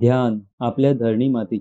ध्यान आपल्या धरणी माती.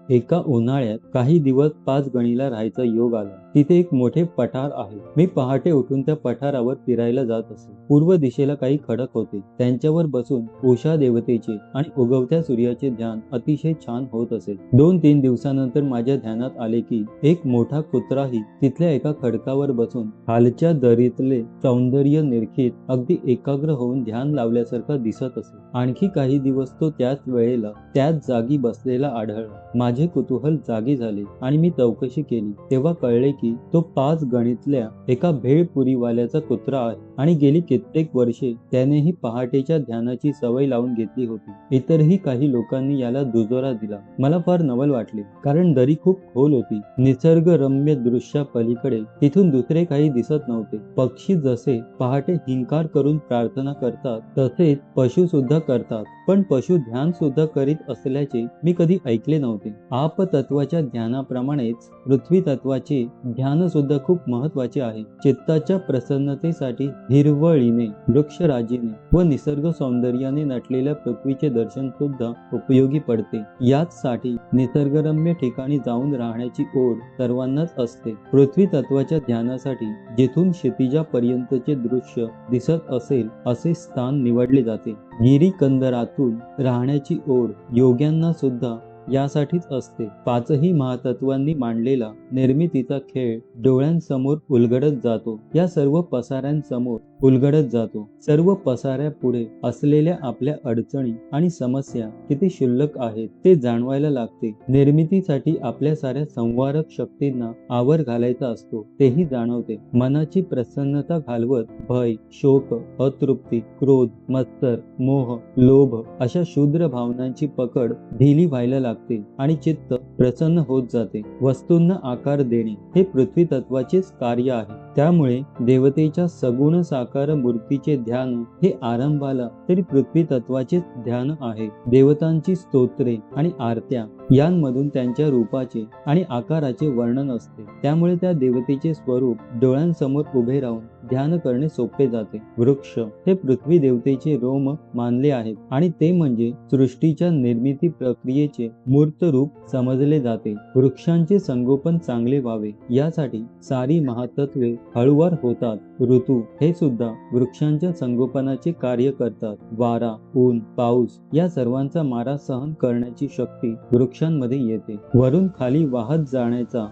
एका उन्हाळ्यात काही दिवस 5 गणीला राहायचा योग आला. तिथे एक मोठे पठार आहे. मी पहाटे उठून त्या पठारावर फिरायला जात असे. पूर्व दिशेला काही खडक होते. त्यांच्यावर बसून उषा देवतेचे आणि उगवत्या सूर्याचे ध्यान अतिशय छान होत असे. 2-3 दिवसानंतर माझ्या ध्यानात आले की एक मोठा कुत्राही तिथल्या एका खडकावर बसून खालच्या दरीतले सौंदर्य निरखित अगदी एकाग्र होऊन ध्यान लावल्यासारखा दिसत असे. आणखी काही दिवस तो त्याच वेळेला त्याच जागी बसलेला आढळला. माझे कुतूहल जागे झाले आणि मी चौकशी केली. तेव्हा कळले की तो 5 गणीतल्या एका भेळपुरीवाल्याचा कुत्रा आहे आणि गेली कित्येक वर्षे त्यानेही पहाटेच्या ध्यानाची सवय लावून घेतली होती. इतरही काही लोकांनी याला दुजोरा दिला. मला फार नवल वाटले, कारण दरी खूप खोल होती. निसर्गरम्य दृश्या पलीकडे तिथून दुसरे काही दिसत नव्हते. पक्षी जसे पहाटे हिंकार करून प्रार्थना करतात, तसेच पशु सुद्धा करतात, पण पशु ध्यान सुद्धा करीत असल्याचे मी कधी ऐकले नव्हते. आप तत्वाच्या ध्यानाप्रमाणेच पृथ्वी तत्वाचे ध्यान सुद्धा खूप महत्वाचे आहे. चित्ताच्या प्रसन्नतेसाठी हिरवळीने, वृक्षराजीने व निसर्ग सौंदर्याने नटलेल्या पृथ्वीचे दर्शन सुद्धा उपयोगी पडते. याचसाठी निसर्गरम्य ठिकाणी जाऊन राहण्याची ओढ सर्वांनाच असते. पृथ्वी तत्वाच्या ध्यानासाठी जिथून क्षितिजापर्यंतचे दृश्य दिसत असेल असे स्थान निवडले जाते. गिरीकंदरातून राहण्याची ओढ योग्यांना सुद्धा यासाठीच असते. 5ही महातत्वांनी मांडलेला निर्मितीचा खेळ डोळ्यांसमोर उलगडत जातो. या सर्व पसाऱ्यांसमोर उलगडत जातो. सर्व पसाऱ्यापुढे असलेल्या आपल्या अडचणी आणि समस्या किती क्षुल्लक आहेत ते जाणवायला लागते. निर्मितीसाठी आपल्या साऱ्या संवारक शक्तींना आवर घालायचा असतो तेही जाणवते. मनाची प्रसन्नता घालवत भय, शोक, अतृप्ती, क्रोध, मत्सर, मोह, लोभ अशा शूद्र भावनांची पकड ढिली व्हायला लागते आणि चित्त प्रसन्न होत जाते. वस्तूंना आकार देणे हे पृथ्वी तत्वाचेच कार्य आहे. त्यामुळे देवतेच्या सगुण साकार मूर्तीचे ध्यान हे आरंभाला तरी पृथ्वी तत्वाचेच ध्यान आहे. देवतांची स्तोत्रे आणि आरत्या यांमधून त्यांच्या रूपाचे आणि आकाराचे वर्णन असते. त्यामुळे त्या देवतेचे स्वरूप डोळ्यांसमोर उभे राहून ध्यान करणे सोपे जाते. वृक्ष हे पृथ्वी देवतेचे रोम मानले आहेत आणि ते म्हणजे सृष्टीच्या निर्मिती प्रक्रियेचे मूर्त रूप समजले जाते. वृक्षांचे संगोपन चांगले व्हावे यासाठी सारी महातत्वे हळूवार होतात. ऋतू हे सुद्धा वृक्षांच्या संगोपनाचे कार्य करतात. वारा, ऊन, पाऊस या सर्वांचा मारा सहन करण्याची शक्ती वृक्षांमध्ये येते. वरून खाली वाहत जाण्याचा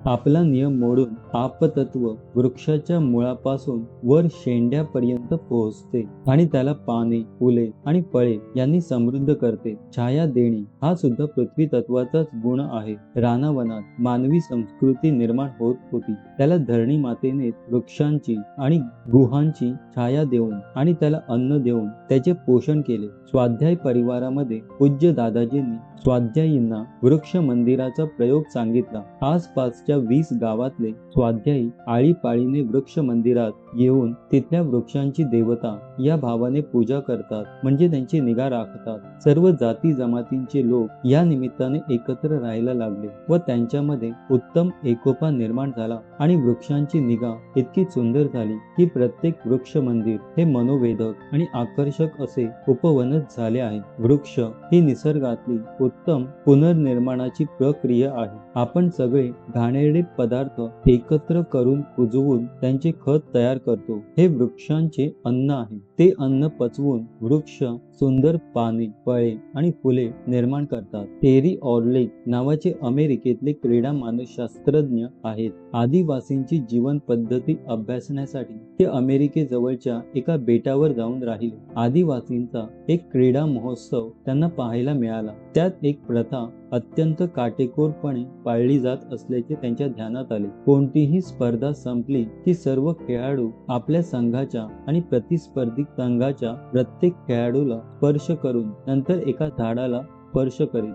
आपला नियम मोडून आपतत्व वृक्षाच्या मुळापासून वर शेंड्यापर्यंत पोहोचते आणि त्याला पाने, फुले आणि फळे यांनी समृद्ध करते. छाया देणे हा सुद्धा पृथ्वी तत्वाचाच गुण आहे. रानावनात मानवी संस्कृती निर्माण होत होती. त्याला धरणी मातेने वृक्षांची आणि गुहांची छाया देऊन आणि त्याला अन्न देऊन त्याचे पोषण केले. स्वाध्याय परिवारामध्ये पूज्य दादाजींनी स्वाध्यायींना वृक्ष मंदिराचा प्रयोग सांगितला. आसपासच्या 20 गावातले स्वाध्यायी आळीपाळीने वृक्ष मंदिरात येऊन तिथल्या वृक्षांची देवता या भावाने पूजा करतात, म्हणजे त्यांची निगा राखतात. सर्व जाती जमातींचे लोक या निमित्ताने एकत्र राहायला लागले व त्यांच्यामध्ये उत्तम एकोपा निर्माण झाला आणि वृक्षांची निगा इतकी सुंदर झाली की प्रत्येक वृक्ष मंदिर हे मनोवेधक आणि आकर्षक असे उपवनच झाले आहे. वृक्ष ही निसर्गातली उत्तम पुनर्निर्माणाची प्रक्रिया आहे. आपण सगळे घाणेरडे पदार्थ एकत्र करून कुजवून त्यांचे खत तयार करतो. हे वृक्षांचे अन्न आहे. ते अन्न पचवून वृक्ष सुंदर पाने, फळे आणि फुले निर्माण करतात. टेरी ऑर्लिक नावाचे अमेरिकेतले क्रीडा मानसशास्त्रज्ञ आहेत. आदिवासींची जीवन पद्धती अभ्यासण्यासाठी ते अमेरिकेजवळच्या एका बेटावर जाऊन राहिले. आदिवासींचा एक क्रीडा महोत्सव त्यांना पाहायला मिळाला. त्यात एक प्रथा अत्यंत काटेकोरपणे पाळली जात असल्याचे त्यांच्या ध्यानात आले. कोणतीही स्पर्धा संपली की सर्व खेळाडू आपल्या संघाच्या आणि प्रतिस्पर्धी संघाच्या प्रत्येक खेळाडूला स्पर्श करून नंतर एका झाडाला स्पर्श करीत.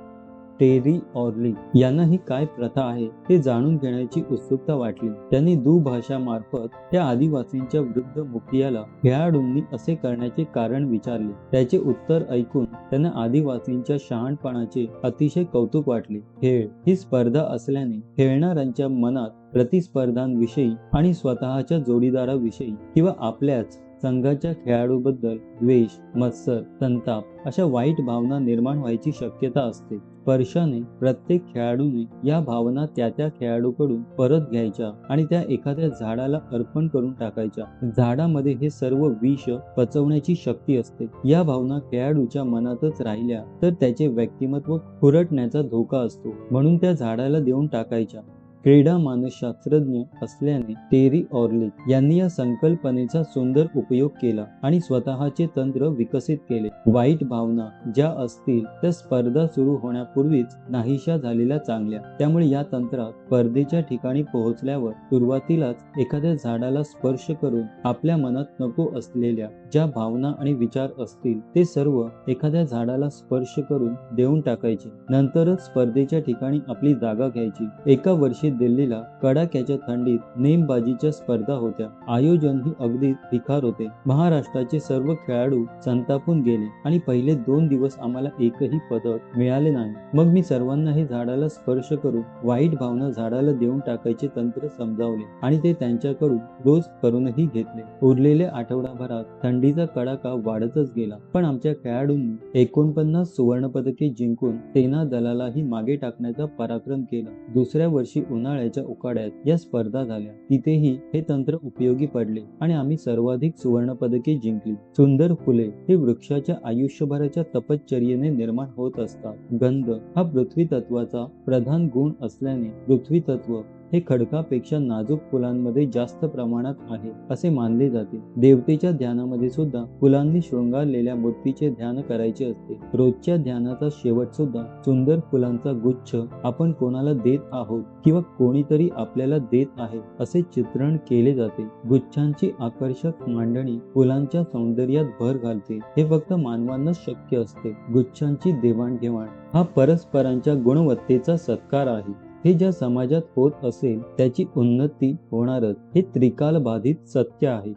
टेरी ऑर्लिक यांना ही काय प्रथा आहे ते जाणून घेण्याची उत्सुकता वाटली. त्यांनी दुभाषामार्फत त्या आदिवासींच्या वृद्ध मुखियाला खेळाडूंनी असे करण्याचे कारण विचारले. त्याचे उत्तर ऐकून त्यांना आदिवासींच्या शहाणपणाचे अतिशय कौतुक वाटले. खेळ ही स्पर्धा असल्याने खेळणाऱ्यांच्या मनात प्रतिस्पर्धांविषयी आणि स्वतःच्या जोडीदाराविषयी किंवा आपल्याच संघाच्या खेळाडूबद्दल द्वेष, मत्सर, संताप अशा वाईट भावना निर्माण व्हायची शक्यता असते. स्पर्शाने प्रत्येक खेळाडूने या भावना त्या खेळाडूकडून परत घ्यायच्या आणि त्या एखाद्या झाडाला अर्पण करून टाकायच्या. झाडामध्ये हे सर्व विष पचवण्याची शक्ती असते. या भावना खेळाडूच्या मनातच राहिल्या तर त्याचे व्यक्तिमत्व खुरटण्याचा धोका असतो, म्हणून त्या झाडाला देऊन टाकायच्या. क्रीडा मानसशास्त्रज्ञ असल्याने टेरी ऑर्लिक यांनी या संकल्पनेचा सुंदर उपयोग केला आणि स्वतःचे तंत्र विकसित केले. वाईट भावना ज्या असतील त्या स्पर्धा सुरू होण्यापूर्वीच नाहीशा झालेल्या चांगल्या. त्यामुळे या तंत्रात स्पर्धेच्या ठिकाणी पोहोचल्यावर सुरुवातीलाच एखाद्या झाडाला स्पर्श करून आपल्या मनात नको असलेल्या ज्या भावना आणि विचार असतील ते सर्व एखाद्या झाडाला स्पर्श करून देऊन टाकायचे. नंतरच स्पर्धेच्या ठिकाणी आपली जागा घ्यायची. एका वर्षी दिल्लीला कडाक्याच्या थंडीत नेमबाजीच्या स्पर्धा होत्या. आयोजनही अगदी बिखार होते. महाराष्ट्राचे सर्व खेळाडू संतापून गेले आणि पहिले 2 दिवस आम्हाला एकही पदक मिळाले नाही. मग मी सर्वांना हे झाडाला स्पर्श करून वाईट भावना झाडाला देऊन टाकायचे तंत्र समजावले आणि ते त्यांच्याकडून रोज करूनही घेतले. उरलेल्या आठवडाभरात थंडीचा कडाका वाढतच गेला, पण आमच्या खेळाडूंनी 49 सुवर्णपदके जिंकून सेना दलालाही मागे टाकण्याचा पराक्रम केला. दुसऱ्या वर्षी उन्हाळ्याच्या उकाड्यात या स्पर्धा झाल्या. तिथेही हे तंत्र उपयोगी पडले आणि आम्ही सर्वाधिक सुवर्णपदके जिंकली. सुंदर फुले हे वृक्षाच्या आयुष्यभराच्या तपश्चर्येने निर्माण होत असतात. गंध हा पृथ्वी तत्वाचा प्रधान गुण असल्याने पृथ्वी तत्व हे खडकापेक्षा नाजूक फुलांमध्ये जास्त प्रमाणात आहे असे मानले जाते. देवतेच्या ध्यानामध्ये सुद्धा फुलांनी शृंगारलेल्या मूर्तीचे ध्यान करायचे असते. रोजच्या ध्यानाचा शेवट सुद्धा सुंदर फुलांचा गुच्छ आपण कोणाला देत आहोत किंवा कोणीतरी आपल्याला देत आहे असे चित्रण केले जाते. गुच्छांची आकर्षक मांडणी फुलांच्या सौंदर्यात भर घालते. हे फक्त मानवांनाच शक्य असते. गुच्छांची देवाणघेवाण हा परस्परांच्या गुणवत्तेचा सत्कार आहे. हे ज्या समाजात होत असेल त्याची उन्नती होणारच, हे त्रिकाल बाधित सत्य आहे.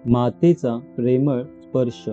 मातेचा प्रेमळ स्पर्श.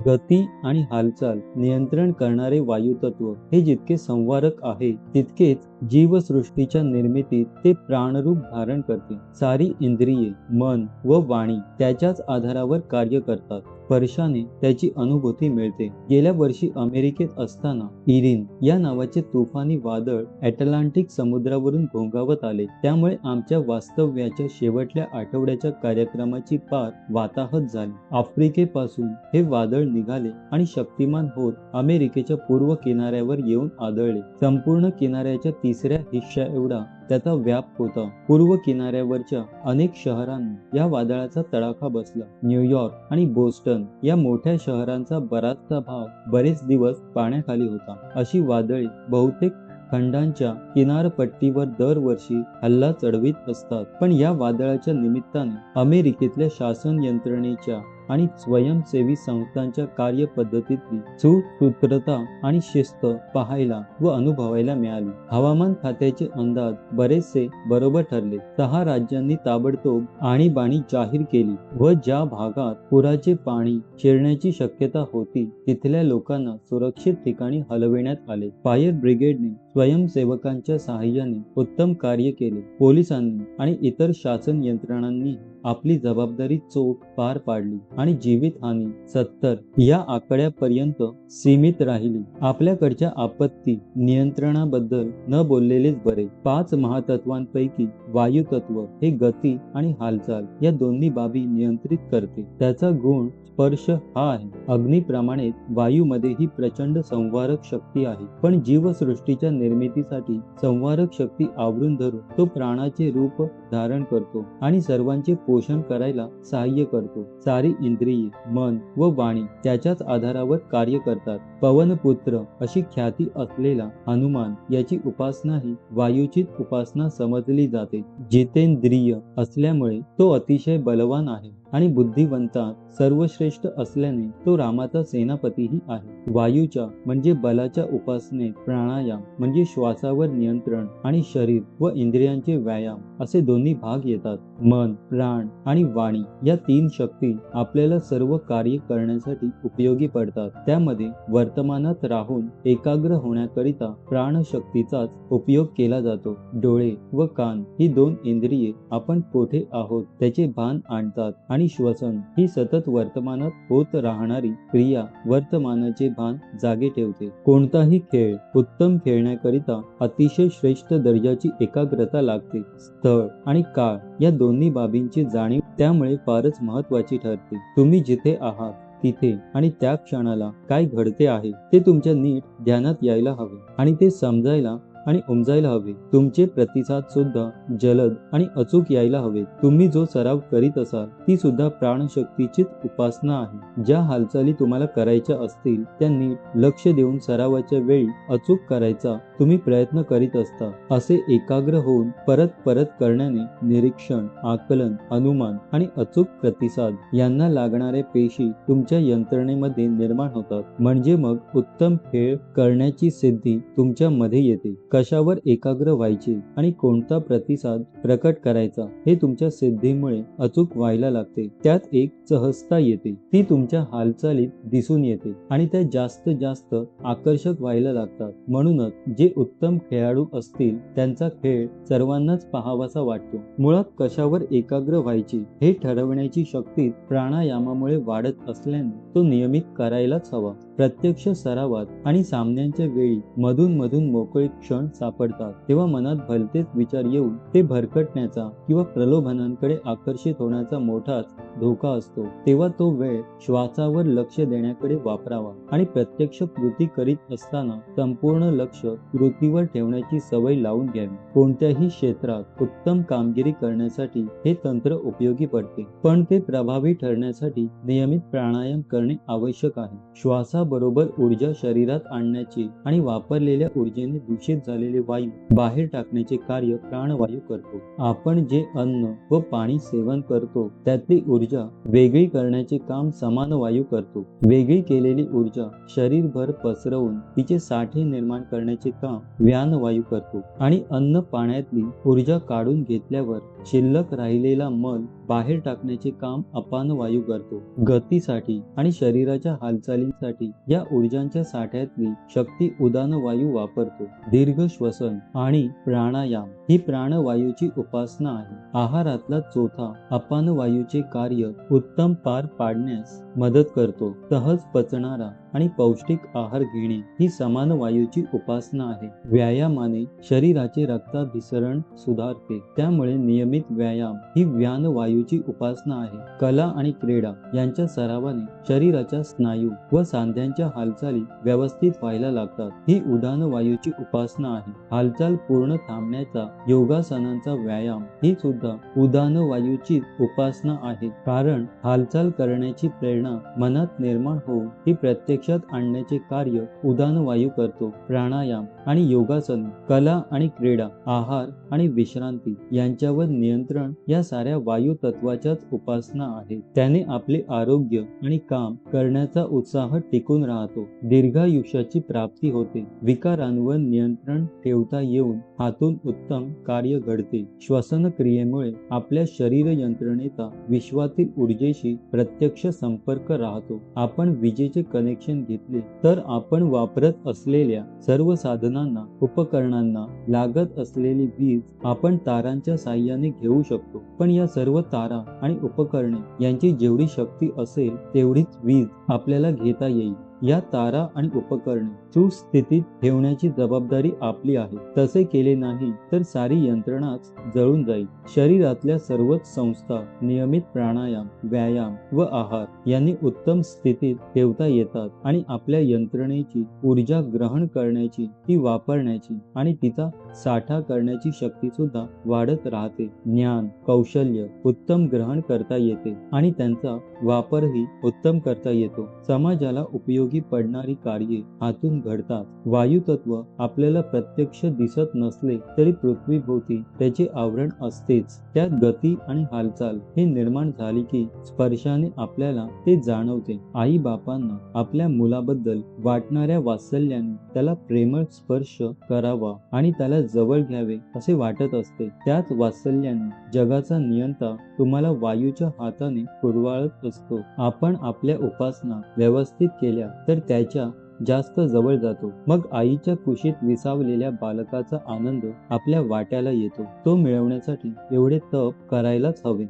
गती आणि हालचाल नियंत्रण करणारे वायुतत्व हे जितके संवारक आहे तितकेच जीवसृष्टीच्या निर्मितीत ते प्राणरूप धारण करते. सारी इंद्रिये, मन व वाणी त्याच्याच आधारावर कार्य करतात. स्पर्शाने त्याची अनुभूती मिळते. गेल्या वर्षी अमेरिकेत असताना इरिन या नावाचे तुफानी वादळ अटलांटिक समुद्रावरून घोंगावत आले. त्यामुळे आमच्या वास्तव्याच्या शेवटल्या आठवड्याच्या कार्यक्रमाची पार वाताहत झाली. आफ्रिकेपासून हे वादळ निघाले आणि शक्तिमान होत अमेरिकेच्या पूर्व किनाऱ्यावर येऊन आदळले. संपूर्ण किनाऱ्याच्या 3ऱ्या हिस्सा एवढा त्याचा व्याप होता. पूर्व किनाऱ्यावरच्या अनेक शहरांना या वादळाचा तडाखा बसला. न्यूयॉर्क आणि बोस्टन या मोठ्या शहरांचा बराचसा भाग बरेच दिवस पाण्याखाली होता. अशी वादळे बहुतेक खंडांच्या किनारपट्टीवर दरवर्षी हल्ला चढवीत असतात. पण या वादळाच्या निमित्ताने अमेरिकेतल्या शासन यंत्रणेच्या आणि स्वयंसेवी संस्थांच्या कार्यपद्धतीतली सुसूत्रता आणि शिस्त पाहायला व अनुभवायला मिळाली. हवामान खात्याचे अंदाज बरेचसे बरोबर ठरले. 6 राज्यांनी ताबडतोब आणीबाणी जाहीर केली व ज्या भागात पुराचे पाणी शिरण्याची शक्यता होती तिथल्या लोकांना सुरक्षित ठिकाणी हलविण्यात आले. फायर ब्रिगेडने स्वयंसेवकांच्या सहाय्याने उत्तम कार्य केले. पोलिसांनी आणि इतर शासन यंत्रणांनी आपली जबाबदारी चोख पार पाडली आणि जीवितहानी 70 या आकड्यापर्यंत सीमित राहिली. आपल्याकडच्या आपत्ती नियंत्रणाबद्दल न बोललेलेच बरे. 5 महातत्वांपैकी वायुतत्व हे गती आणि हालचाल या दोन्ही बाबी नियंत्रित करते. त्याचा गुण स्पर्श हा आहे. अग्नीप्रमाणे वायूमध्येही प्रचंड संवारक शक्ती आहे, पण जीवसृष्टीच्या निर्मितीसाठी संवारक शक्ती आवरून धरून तो प्राणाचे रूप धारण करतो आणि सर्वांचे पोषण करायला सहाय्य करतो. सारी इंद्रिये, मन व वाणी त्याच्याच आधारावर कार्य करतात. पवनपुत्र अशी ख्याती असलेला हनुमान याची उपासनाही वायूचीच उपासना समजली जाते. जितेंद्रिय असल्यामुळे तो अतिशय बलवान आहे आणि बुद्धिवंतात सर्वश्रेष्ठ असल्याने तो रामाचा सेनापतीही आहे. वायूच्या म्हणजे बलाच्या उपासनेत प्राणायाम म्हणजे श्वासावर नियंत्रण आणि शरीर व इंद्रियांचे व्यायाम असे दोन्ही भाग येतात. मन, प्राण आणि वाणी या तीन शक्ती आपल्याला सर्व कार्य करण्यासाठी उपयोगी पडतात. त्यामध्ये वर्तमानात राहून एकाग्र होण्याकरिता प्राणशक्तीचाच उपयोग केला जातो. डोळे व कान ही दोन इंद्रिये आपण कोठे आहोत त्याचे भान आणतात आणि श्वसन ही सतत वर्तमानात होत राहणारी क्रिया वर्तमानाचे भान जागे ठेवते. कोणताही खेळ उत्तम खेळण्याकरिता अतिशय श्रेष्ठ दर्जाची एकाग्रता लागते. स्थळ आणि काळ या दोन्ही बाबींची जाणीव त्यामुळे फारच महत्वाची ठरते. तुम्ही जिथे आहात तिथे आणि त्या क्षणाला काय घडते आहे ते तुमच्या नीट ध्यानात यायला हवे आणि ते समजायला आणि उमजायला हवे. तुमचे प्रतिसाद सुद्धा जलद आणि अचूक यायला हवे. तुम्ही जो सराव करीत असाल ती सुद्धा प्राणशक्तीचीच उपासना आहे. ज्या हालचाली तुम्हाला करायच्या असतील त्या नीट लक्ष देऊन सरावाच्या वेळी अचूक करायचा तुम्ही प्रयत्न करीत असता. असे एकाग्र होऊन परत परत करण्याने निरीक्षण, आकलन, अनुमान आणि अचूक प्रतिसाद यांना लागणाऱ्या पेशी तुमच्या यंत्रणेमध्ये निर्माण होतात. म्हणजे मग उत्तम खेळ करण्याची सिद्धी तुमच्या मध्ये येते. कशावर एकाग्र व्हायचे आणि कोणता प्रतिसाद प्रकट करायचा हे तुमच्या सिद्धीमुळे अचूक व्हायला लागते. त्यात एक सहजता येते, ती तुमच्या हालचालीत दिसून येते आणि त्या जास्त जास्त आकर्षक व्हायला लागतात. म्हणूनच जे उत्तम खेळाडू असतील त्यांचा खेळ सर्वांनाच पाहावासा वाटतो. मुळात कशावर एकाग्र व्हायचे हे ठरवण्याची शक्ती प्राणायामामुळे वाढत असल्याने तो नियमित करायलाच हवा. प्रत्यक्ष सरावात आणि सामन्यांच्या वेळी मधून मधून मोकळे क्षण सापडतात तेव्हा मनात भलतेच विचार येऊन ते भरकटण्याचा किंवा प्रलोभनांकडे आकर्षित होण्याचा मोठाच धोका असतो. तेव्हा तो वेळ श्वासावर लक्ष देण्याकडे वापरावा आणि प्रत्यक्ष कृती करीत असताना संपूर्ण लक्ष कृतीवर ठेवण्याची सवय लावून घ्यावी. कोणत्याही क्षेत्रात उत्तम कामगिरी करण्यासाठी हे तंत्र उपयोगी पडते, पण ते प्रभावी ठरण्यासाठी नियमित प्राणायाम करणे आवश्यक आहे. श्वासाबरोबर ऊर्जा शरीरात आणण्याचे आणि वापरलेल्या ऊर्जेने दूषित झालेले वायू बाहेर टाकण्याचे कार्य प्राणवायू करतो. आपण जे अन्न व पाणी सेवन करतो त्यातली ऊर्जा वेगळी करण्याचे काम समान वायू करतो. वेगळी केलेली ऊर्जा शरीरभर पसरवून तिचे साठे निर्माण करण्याचे काम व्यानवायू करतो आणि अन्न पाण्यातली ऊर्जा काढून घेतल्यावर शिल्लक राहिलेला मल बाहेर टाकण्याचे काम अपान वायू करतो. गतीसाठी आणि शरीराच्या हालचालींसाठी या ऊर्जांच्या साठ्यातली शक्ती उदान वायू वापरतो. दीर्घ श्वसन आणि प्राणायाम ही प्राणवायूची उपासना आहे. आहारातला चौथा अपान वायूचे कार्य उत्तम पार पाडण्यास मदत करतो. सहज पचणारा आणि पौष्टिक आहार घेणे ही समान वायूची उपासना आहे. व्यायामाने शरीराचे रक्ताभिसरण सुधारते, त्यामुळे नियमित व्यायाम ही व्यान वायूची उपासना आहे. कला आणि क्रीडा यांच्या सरावाने शरीराच्या स्नायू व सांध्यांच्या हालचाली व्यवस्थित व्हायला लागतात, ही उदान वायूची उपासना आहे. हालचाल पूर्ण थांबण्याचा योगासनांचा व्यायाम ही सुद्धा उदान वायूची उपासना आहे, कारण हालचाल करण्याची प्रेरणा मनात निर्माण होऊन ती प्रत्यक्षात आणण्याचे कार्य उदान वायू करतो. प्राणायाम आणि योगासन, कला आणि क्रीडा, आहार आणि विश्रांती यांच्यावर नियंत्रण या साऱ्या वायू तत्वाच्याच उपासना आहेत. त्याने आपले आरोग्य आणि काम करण्याचा उत्साह टिकून राहतो. दीर्घायुष्याची प्राप्ती होते. विकारांवर नियंत्रण ठेवता येऊन हातून उत्तम कार्य घडते. श्वसन क्रियेमुळे आपल्या शरीर यंत्रणेचा विश्वातील ऊर्जेशी प्रत्यक्ष संपर्क राहतो. आपण विजेचे कनेक्शन घेतले तर आपण वापरत असलेल्या सर्व साधनांना, उपकरणांना लागत असलेली वीज आपण तारांच्या साहाय्याने घेऊ शकतो. पण या सर्व तारा आणि उपकरणे यांची जेवढी शक्ती असेल तेवढीच वीज आपल्याला घेता येईल. या तारा आणि उपकरणे सुस्थितीत ठेवण्याची जबाबदारी आपली आहे. तसे केले नाही तर सारी यंत्रणाच जळून जाईल. शरीरातल्या सर्वच संस्था नियमित प्राणायाम, व्यायाम व आहार यांनी उत्तम स्थितीत ठेवता येतात आणि आपल्या यंत्रणेची ऊर्जा ग्रहण करण्याची, ती वापरण्याची आणि तिचा साठा करण्याची शक्ती सुद्धा वाढत राहते. ज्ञान, कौशल्य उत्तम ग्रहण करता येते आणि त्यांचा वापरही उत्तम करता येतो. समाजाला उपयोगी पडणारी कार्ये हातून घडतात. वायू तत्व आपल्याला प्रत्यक्ष दिसत नसले तरी पृथ्वीभोवती त्याचे आवरण असतेच. त्यात गती आणि हालचाल हे निर्माण झाली की स्पर्शाने आपल्याला ते जाणवते. आई बापांना आपल्या मुलाबद्दल वाटणाऱ्या वात्सल्याने त्याला प्रेमळ स्पर्श करावा आणि त्याला जवळ घ्यावे असे वाटत असते. त्याच वात्सल्याने जगाचा नियंता तुम्हाला वायूच्या हाताने कुरवाळत असतो. आपण आपल्या उपासना व्यवस्थित केल्या तर त्याच्या जास्त जवळ जातो. मग आईच्या कुशीत विसावलेल्या बालकाचा आनंद आपल्या वाट्याला येतो. तो मिळवण्यासाठी एवढे तप करायलाच हवे.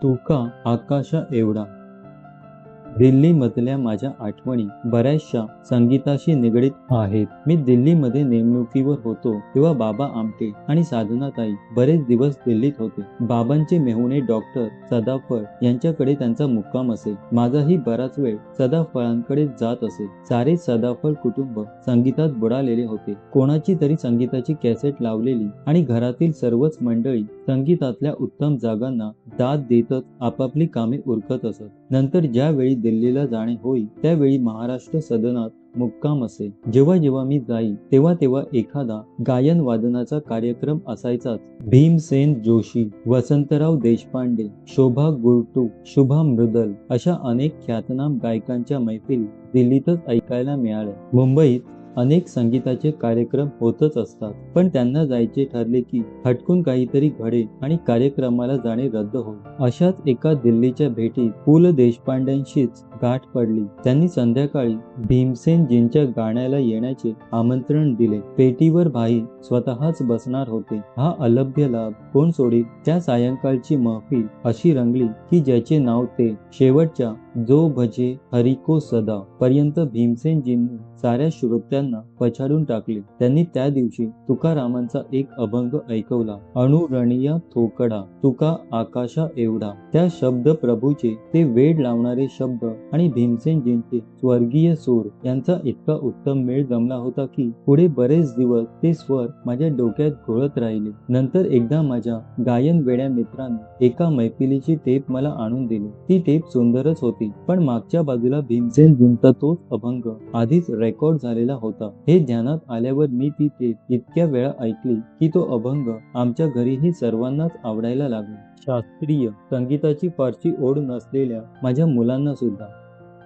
तुका आकाशा एवढा. दिल्लीमधल्या माझ्या आठवणी बऱ्याचशा संगीताशी निगडीत आहेत. मी दिल्लीमध्ये नेमणुकीवर होतो तेव्हा बाबा आमटे आणि साधनाताई बरेच दिवस दिल्लीत होते. बाबांचे मेहुणे डॉक्टर सदाफळ यांच्याकडे त्यांचा मुक्काम असे. माझाही बराच वेळ सदाफळांकडे जात असे. सारे सदाफळ कुटुंब संगीतात बुडालेले होते. कोणाची तरी संगीताची कॅसेट लावलेली आणि घरातील सर्वच मंडळी संगीतातल्या उत्तम जागांना दाद देतच आपापली कामे उरकत असत. नंतर ज्यावेळी दिल्लीला जाणे होई त्यावेळी महाराष्ट्र सदनात मुक्काम असे. जेव्हा जेव्हा मी जाई तेव्हा तेव्हा एखादा गायन वादनाचा कार्यक्रम असायचाच. भीमसेन जोशी, वसंतराव देशपांडे, शोभा गुरटू, शुभा मृदल अशा अनेक ख्यातनाम गायकांच्या मैफिली दिल्लीतच ऐकायला मिळाल्या. मुंबईत अनेक संगीताचे कार्यक्रम होतच असतात, पण त्यांना जायचे ठरले की हटकून काहीतरी घडे आणि कार्यक्रमाला जाणे रद्द होईल. अशाच एका दिल्लीच्या भेटीत पु ल देशपांड्यांशीच गाठ पडली. त्यांनी संध्याकाळी भीमसेनजींच्या गाण्याला येण्याचे आमंत्रण दिले. पेटीवर भाई स्वतःच बसणार होते. हा अलभ्य लाभ कोण सोडील. त्या सायंकाळची महफिल अशी रंगली की ज्याचे नाव ते शेवटच्या जो भजे हरिको सदा पर्यंत भीमसेनजींनी साऱ्या श्रोत्यांना पछाडून टाकले. त्यांनी त्या दिवशी तुकारामांचा एक अभंग ऐकवला. अणुरणीय थोकडा तुका आकाशा एवढा. त्या शब्द प्रभूचे ते वेड लावणारे शब्द आणि भीमसेनजींचे स्वर्गीय सूर यांचा इतका उत्तम मेळ जमला होता की पुढे बरेच दिवस ते स्वर माझ्या डोक्यात घोळत राहिले. नंतर एकदा माझ्या गायन वेड्या मित्राने एका मैफिलीची टेप मला आणून दिली. ती टेप सुंदरच होती, पण मागच्या बाजूला भीमसेनजींचा तोच अभंग आधीच रेकॉर्ड झालेला होता. हे ध्यानात आल्यावर मी ती टेप इतक्या वेळा ऐकली की तो अभंग आमच्या घरीही सर्वांनाच आवडायला लागला. शास्त्रीय संगीताची फारशी ओढ नसलेल्या माझ्या मुलांना सुद्धा.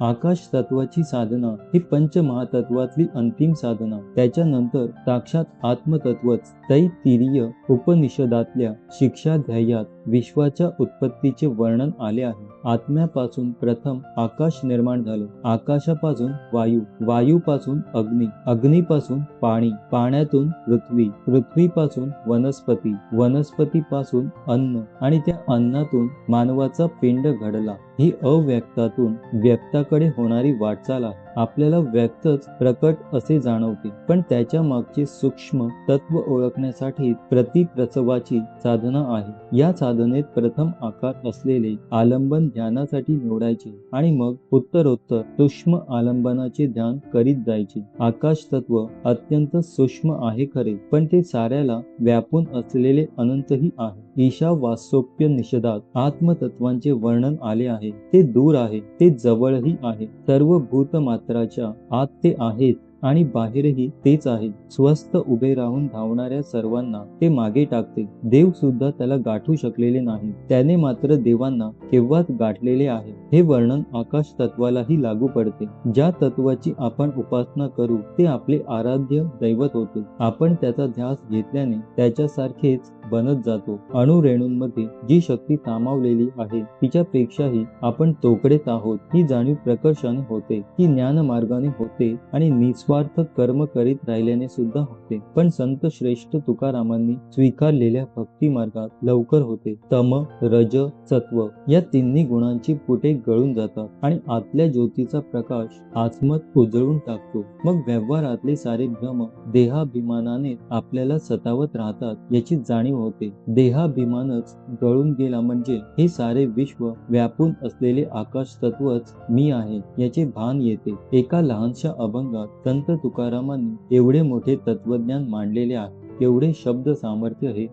आकाश तत्वाची साधना ही पंचमहातत्वातली अंतिम साधना. त्याच्यानंतर साक्षात आत्मतत्वच. तैत्तिरीय उपनिषदातल्या शिक्षाध्यायात विश्वाच्या उत्पत्तीचे वर्णन आले आहे. आत्म्यापासून प्रथम आकाश निर्माण झालं. आकाशापासून वायू, वायूपासून अग्नी, अग्नीपासून पाणी, पाण्यातून पृथ्वी, पृथ्वीपासून वनस्पती, वनस्पतीपासून अन्न आणि त्या अन्नातून मानवाचा पिंड घडला. ही अव्यक्तातून व्यक्ताकडे होणारी वाटचाल आहे. आपल्याला व्यक्तच प्रकट असे जाणवते, पण त्याच्या मागचे सूक्ष्म तत्व ओळखण्यासाठी प्रतिप्रसवाची साधना आहे. या साधनेत प्रथम आकार असलेले आलंबन ध्यानासाठी निवडायचे आणि मग उत्तरोत्तर सूक्ष्म आलंबनाचे ध्यान करीत जायचे. आकाश तत्व अत्यंत सूक्ष्म आहे खरे, पण ते साऱ्याला व्यापून असलेले अनंतही आहे. ईशावास्योपनिषदात आत्मतत्वांचे वर्णन आले आहे. ते दूर आहे, ते जवळही आहे. सर्व भूतमात्राच्या आत ते आहेत आणि बाहेरही तेच आहे. स्वस्थ उभे राहून धावणाऱ्या सर्वांना ते मागे टाकते. देव सुद्धा त्याला गाठू शकलेले नाही. त्याने मात्र देवांना केव्हाच गाठलेले आहे. हे वर्णन आकाश तत्वालाही लागू पडते. ज्या तत्वाची आपण उपासना करू ते आपले आराध्य दैवत होते. आपण त्याचा ध्यास घेतल्याने त्याच्यासारखेच बनत जातो. अणुरेणूंमध्ये जी शक्ती सामावलेली आहे तिच्यापेक्षाही आपण तोकडेच आहोत ही जाणीव प्रकर्षाने होते. ती ज्ञानमार्गाने होते आणि निस्वार्थ कर्म करीत राहिल्याने सुद्धा होते. पण संत श्रेष्ठ तुकारामांनी स्वीकारलेल्या भक्ती मार्गात लवकर होते. तम, रज, सत्व या तिन्ही गुणांची पुटे गळून जातात आणि आतल्या ज्योतीचा प्रकाश आत्मत उजळून टाकतो. मग व्यवहारातले सारे भ्रम देहाभिमानाने आपल्याला सतावत राहतात याची जाणीव होते. देहाभिमानच गळून गेला म्हणजे हे सारे विश्व व्यापून असलेले आकाश तत्वच मी आहे याचे भान येते. एका लहानशा अभंगात संत तुकारामांनी एवढे मोठे तत्वज्ञान मांडलेले आहे. एवढे शब्द सामर्थ्य हे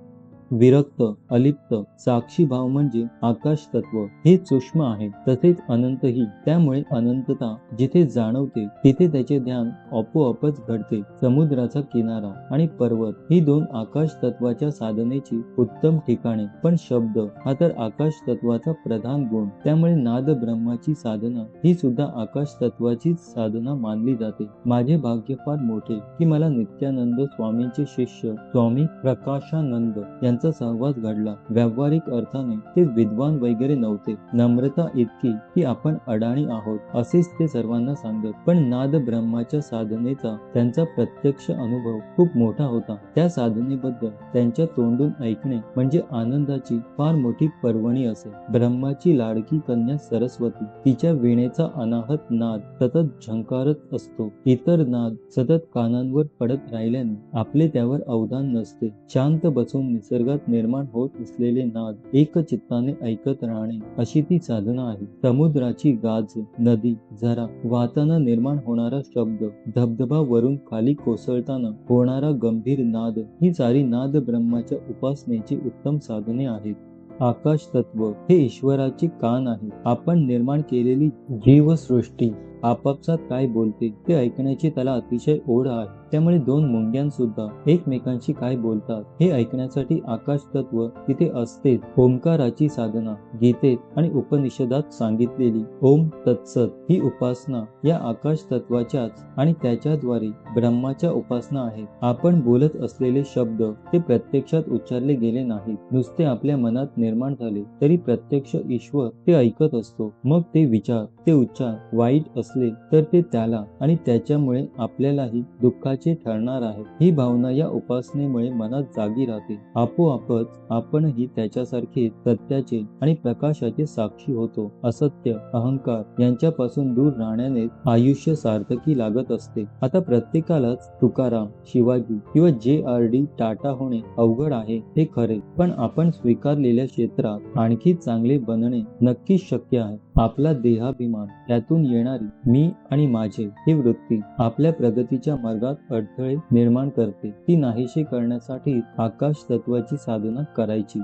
विरक्त, अलिप्त, साक्षी भाव म्हणजे आकाश तत्व हे सूक्ष्म आहे, तसेच अनंतही. त्यामुळे अनंतता जिथे जाणवते तिथे त्याचे ध्यान आपोआपच घडते. समुद्राचा किनारा आणि पर्वत ही दोन आकाश तत्वाच्या साधनेची उत्तम ठिकाणे. पण शब्द हा तर आकाश तत्वाचा प्रधान गुण. त्यामुळे नाद ब्रह्माची साधना ही सुद्धा आकाश तत्वाचीच साधना मानली जाते. माझे भाग्य फार मोठे की मला नित्यानंद स्वामींचे शिष्य स्वामी प्रकाशानंद यांचा सहवास घडला. व्यावहारिक अर्थाने ते विद्वान वगैरे नव्हते. नम्रता इतकी की आपण अडाणी आहोत असेच ते सर्वांना सांगत. पण नाद ब्रह्माच्या साधनेचा त्यांचा प्रत्यक्ष अनुभव खूप मोठा होता. त्या साधनेबद्दल त्यांच्या तोंडून ऐकणे म्हणजे आनंदाची फार मोठी पर्वणी असे. ब्रह्माची लाडकी कन्या सरस्वती, तिच्या वीणेचा अनाहत नाद सतत झंकारत असतो. इतर नाद सतत कानांवर पडत राहिल्याने आपले त्यावर अवधान नसते. शांत बसून निसर्गात निर्माण होत असलेले नाद एकचित्ताने ऐकत राहणे अशी ती साधना आहे. समुद्राची गाज, नदी, झरा वाहताना निर्माण होणारा शब्द, धबधबा वरून खाली कोसळताना होणारा गंभीर नाद ही सारी नाद ब्रह्माच्या उपासनेची उत्तम साधने आहेत. आकाश तत्व हे ईश्वराचे कान आहे. आपण निर्माण केलेली जीवसृष्टी आपापसात काय बोलते ते ऐकण्याची त्याला अतिशय ओढ आहे. त्यामुळे दोन मुंग्यांसुद्धा एकमेकांशी काय बोलतात हे ऐकण्यासाठी आकाश तत्व तिथे असतेच. ओंकाराची साधना गीतेत आणि उपनिषदात सांगितलेली ओम तत्सत ही उपासना या आकाश तत्वाच्याच आणि त्याच्याद्वारे ब्रह्माच्या उपासना आहेत. आपण बोलत असलेले शब्द ते प्रत्यक्षात उच्चारले गेले नाहीत, नुसते आपल्या मनात निर्माण झाले तरी प्रत्यक्ष ईश्वर ते ऐकत असतो. मग ते विचार, ते उच्चार वाईट असले तर ते त्याला आणि त्याच्यामुळे आपल्यालाही दुःखाचे ठरणार आहे. ही भावना या उपासनेमुळे मनात जागी राहते. आपोआपच आपणही त्याच्यासारखे सत्याचे आणि प्रकाशाचे साक्षी होतो. असत्य, अहंकार यांच्यापासून दूर राहण्याने आयुष्य सार्थकी लागत असते. आता प्रत्येकालाच तुकाराम, शिवाजी किंवा JRD टाटा होणे अवघड आहे हे खरे, पण आपण स्वीकारलेल्या क्षेत्रात आणखी चांगले बनणे नक्कीच शक्य आहे. आपला देहाभिमान, त्यातून येणारी मी आणि माझे ही वृत्ती आपल्या प्रगतीच्या मार्गात अडथळे निर्माण करते. ती नाहीशी करण्यासाठी आकाश तत्वाची साधना करायची.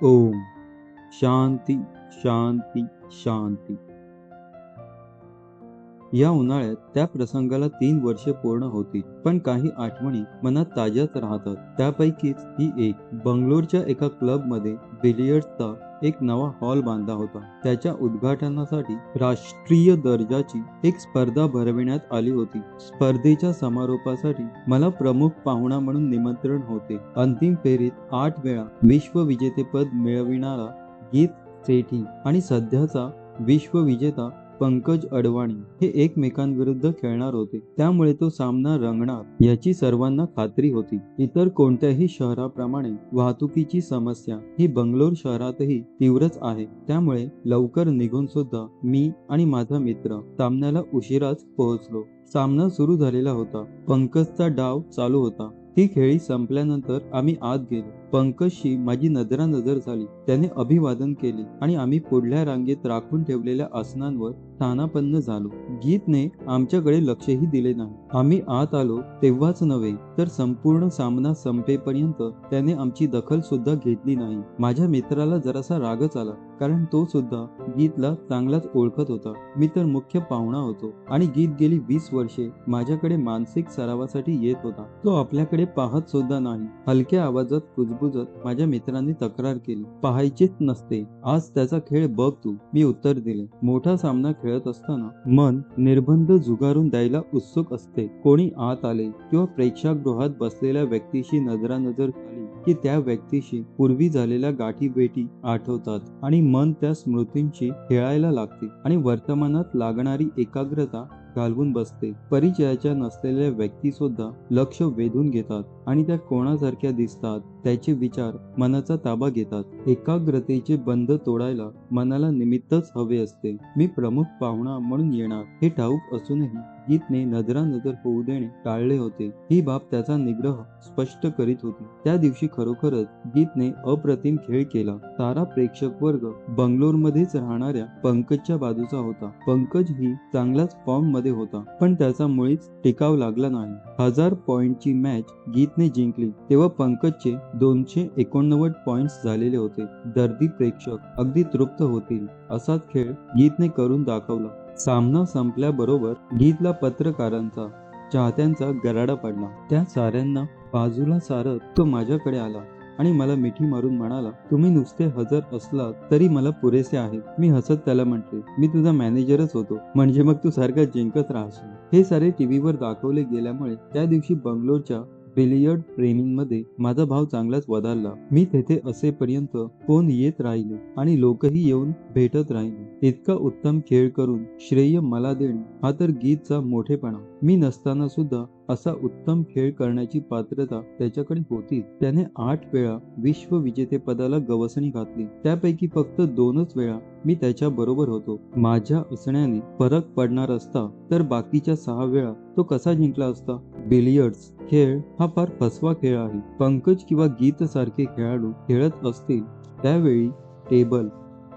ओम शांती शांती शांती. या उन्हाळ्यात त्या प्रसंगाला 3 वर्षे पूर्ण होती, पण काही आठवणी मनात ताज्याच राहतात. त्यापैकीच ही एक. बंगलोरच्या एका क्लबमध्ये बिलियर्ड्सचा एक नवा हॉल बांधला होता. त्याच्या उद्घाटनासाठी राष्ट्रीय दर्जाची एक स्पर्धा भरविण्यात आली होती. स्पर्धेच्या समारोपासाठी मला प्रमुख पाहुणा म्हणून निमंत्रण होते. अंतिम फेरीत 8 वेळा विश्वविजेतेपद मिळविणारा गीत सेठी आणि सध्याचा विश्वविजेता पंकज अडवाणी हे एकमेकांविरुद्ध खेळणार होते. त्यामुळे तो सामना रंगणार याची सर्वांना खात्री होती. इतर कोणत्याही शहराप्रमाणे वाहतुकीची समस्या ही बंगलोर शहरातही तीव्रच आहे. त्यामुळे लवकर निघून सुद्धा मी आणि माझा मित्र सामन्याला उशिराच पोहोचलो. सामना सुरू झालेला होता. पंकजचा डाव चालू होता. ती खेळी संपल्यानंतर आम्ही आत गेलो. पंकजशी माझी नजरानजर झाली. त्याने अभिवादन केले आणि आम्ही पुढल्या रांगेत राखून ठेवलेल्या आसनांवर स्थानापन्न झालो. गीतने आमच्याकडे लक्षही दिले नाही. आम्ही आत आलो तेव्हाच नव्हे तर संपूर्ण सामना संपेपर्यंत त्याने आमची दखल सुद्धा घेतली नाही. माझ्या मित्राला जरासा रागच आला, कारण तो सुद्धा गीतला चांगलाच ओळखत होता. मी तर मुख्य पाहुणा होतो आणि गीत गेली 20 वर्षे माझ्याकडे मानसिक सरावासाठी येत होता. तो आपल्याकडे पाहत सुद्धा नाही. हलक्या आवाजात कुजबुजत माझ्या मित्रांनी तक्रार केली, पाहायचेच नसते, आज त्याचा खेळ बघ तू. मी उत्तर दिले, मोठा सामना खेळत असताना मन निर्बंध झुगारून द्यायला उत्सुक असते. कोणी आत आले किंवा प्रेक्षागृहात बसलेल्या व्यक्तीशी नजरानजर झाली की त्या व्यक्तीशी पूर्वी झालेल्या गाठीभेटी आठवतात आणि मन त्या स्मृतींशी खेळायला लागते आणि वर्तमानात लागणारी एकाग्रता घालवून बसते. परिचयाच्या नसलेल्या व्यक्ती सुद्धा लक्ष वेधून घेतात आणि त्या कोणासारख्या दिसतात त्याचे विचार मनाचा ताबा घेतात. एकाग्रतेचे बंध तोडायला मनाला निमित्तच हवे असते. मी प्रमुख पाहुणा म्हणून येणार हे ठाऊक असूनही गीतने नजरानजर होऊ देणे टाळले होते. ही बाब त्याचा निग्रह स्पष्ट करीत होती. त्या दिवशी खरोखरच गीतने अप्रतिम खेळ केला. सारा प्रेक्षक वर्ग बंगलोरमध्येच राहणाऱ्या पंकजच्या बाजूचा होता. पंकज ही चांगलाच फॉर्म मध्ये होता, पण त्याचा मुळीच टिकाव लागला नाही. 1000 पॉइंटची मॅच गीतने जिंकली तेव्हा पंकजचे 289 पॉइंट्स झालेले होते. दर्दी प्रेक्षक अगदी तृप्त होतील असाच खेळ गीतने करून दाखवला. सामना संपल्याबरोबर गीतला पत्रकारांचा, चाहत्यांचा गराडा पडला. त्या साऱ्यांना बाजूला सारत तो माझ्याकडे आला आणि मला मिठी मारून म्हणाला, तुम्ही नुसते हजर असलात तरी मला पुरेसे आहे. मी हसत त्याला म्हटले, मी तुझा मॅनेजरच होतो, म्हणजे मग तू सारखा जिंकत राहशील. हे सारे टीव्हीवर दाखवले गेल्यामुळे त्या दिवशी बंगलोरच्या बिलियर्ड प्रेमींमध्ये माझा भाव चांगलाच वधारला. मी तेथे असेपर्यंत फोन येत राहिले आणि लोकही येऊन भेटत राहिले. इतका उत्तम खेळ करून श्रेय मला देणे हा तर गीतचा मोठेपणा. मी नसताना सुद्धा असा उत्तम खेळ करण्याची पात्रता त्याच्याकडे होती. त्याने 8 वेळा विश्वविजेतेपदाला गवसणी घातली. त्यापैकी फक्त 2च वेळा मी त्याच्या बरोबर होतो. माझ्या असण्याने फरक पडणार असता तर बाकीच्या 6 वेळा तो कसा जिंकला असता. बिलियर्ड्स खेळ हा फार फसवा खेळ आहे. पंकज किंवा गीत सारखे खेळाडू खेळत असतील त्यावेळी टेबल,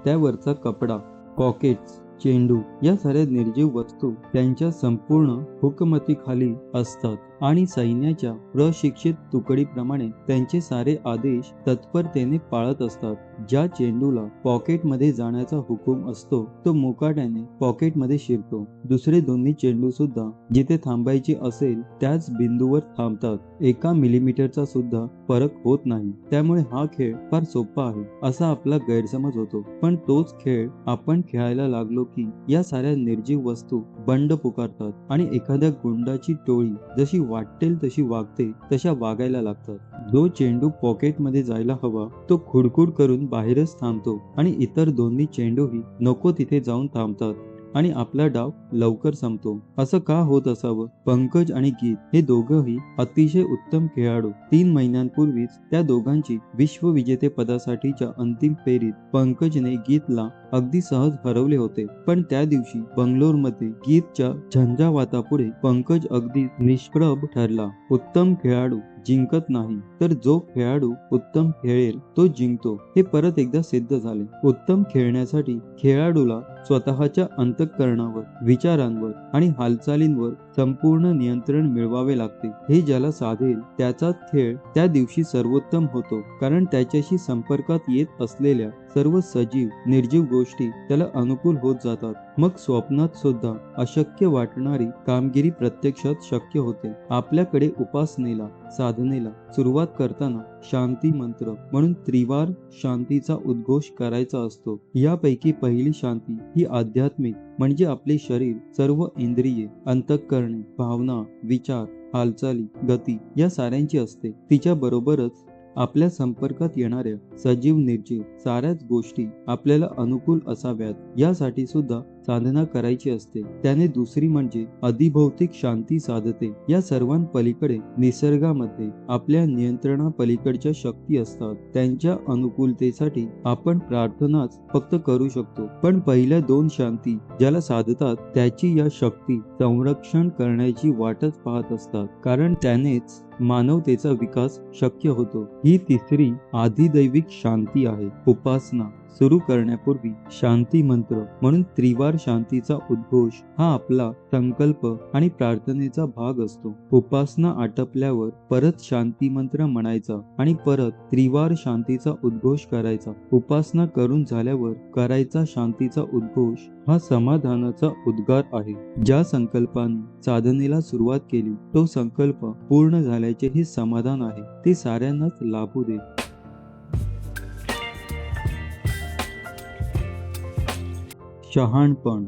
त्यावरचा कपडा, पॉकेट्स, चेंडू या साऱ्या निर्जीव वस्तू त्यांच्या संपूर्ण हुकमतीखाली असतात आणि सैन्याच्या प्रशिक्षित तुकडीप्रमाणे त्यांचे सारे आदेश तत्परतेने पाळत असतात. ज्या चेंडूला पॉकेटमध्ये जाण्याचा हुकूम असतो तो मुकाट्याने पॉकेटमध्ये शिरतो. दुसरे दोन्ही चेंडू सुद्धा जिथे थांबायचे असेल त्याच बिंदूवर थांबतात. 1 मिलीमीटरचा सुद्धा फरक होत नाही. त्यामुळे हा खेळ फार सोपा आहे असा आपला गैरसमज होतो. पण तोच खेळ आपण खेळायला लागलो की या साऱ्या निर्जीव वस्तू बंड पुकारतात आणि एखाद्या गुंडाची टोळी जशी वाटेल तशी वागते तशा वागायला लागतात. जो चेंडू पॉकेटमध्ये जायला हवा तो खुडखुड करून बाहेरच थांबतो आणि इतर दोन्ही चेंडूही नको तिथे जाऊन थांबतात आणि आपला डाव लवकर संपतो. असं का होत असावं. पंकज आणि गीत हे दोघंही अतिशय उत्तम खेळाडू. 3 महिन्यांपूर्वीच त्या दोघांची विश्वविजेतेपदासाठीच्या अंतिम फेरीत पंकजने गीतला अगदी सहज हरवले होते. पण त्या दिवशी बंगलोरमध्ये गीतच्या झंझावातापुढे पंकज अगदी निष्प्रभ ठरला. उत्तम खेळाडू जिंकत नाही तर जो खेळाडू उत्तम खेळेल तो जिंकतो हे परत एकदा सिद्ध झाले. उत्तम खेळण्यासाठी खेळाडूला स्वतःच्या अंतःकरणावर, विचारांवर आणि हालचालींवर संपूर्ण नियंत्रण मिळवावे लागते. हे ज्याला साधेल त्याचाच खेळ त्या दिवशी सर्वोत्तम होतो, कारण त्याच्याशी संपर्कात येत असलेल्या सर्व सजीव निर्जीव गोष्टी त्याला अनुकूल होत जातात. मग स्वप्नात सुद्धा अशक्य वाटणारी कामगिरी प्रत्यक्षात शक्य होते. आपल्याकडे उपासनेला, साधनेला सुरुवात करताना शांती मंत्र म्हणून त्रिवार शांतीचा उद्घोष करायचा असतो. यापैकी पहिली शांती ही आध्यात्मिक म्हणजे आपले शरीर, सर्व इंद्रिये, अंतःकरणे, भावना, विचार, हालचाली, गती या साऱ्यांची असते. तिच्या बरोबरच आपल्या संपर्कात येणाऱ्या सजीव निर्जीव साऱ्याच गोष्टी आपल्याला अनुकूल असाव्यात यासाठी सुद्धा साधना करायची असते. त्याने दुसरी म्हणजे अधिभौतिक शांती साधते. या सर्वांपलीकडे निसर्गामध्ये आपल्या नियंत्रणापलीकडच्या शक्ती असतात. त्यांच्या अनुकूलतेसाठी आपण प्रार्थनाच फक्त करू शकतो. पण पहिल्या 2 शांती ज्याला साधतात त्याची या शक्ती संरक्षण करण्याची वाटच पाहत असतात, कारण त्यानेच मानवतेचा विकास शक्य होतो. ही तिसरी आधिदैविक शांती आहे. उपासना सुरू करण्यापूर्वी शांती मंत्र म्हणून त्रिवार शांतीचा उद्घोष हा आपला संकल्प आणि प्रार्थनेचा भाग असतो. उपासना आटपल्यावर परत शांती मंत्र म्हणायचा आणि परत त्रिवार शांतीचा उद्घोष करायचा. उपासना करून झाल्यावर करायचा शांतीचा उद्घोष हा समाधानाचा उद्गार आहे. ज्या संकल्पाने साधनेला सुरुवात केली तो संकल्प पूर्ण झाल्याचे हे समाधान आहे. ते साऱ्यांनाच लाभू दे. शहाणपण.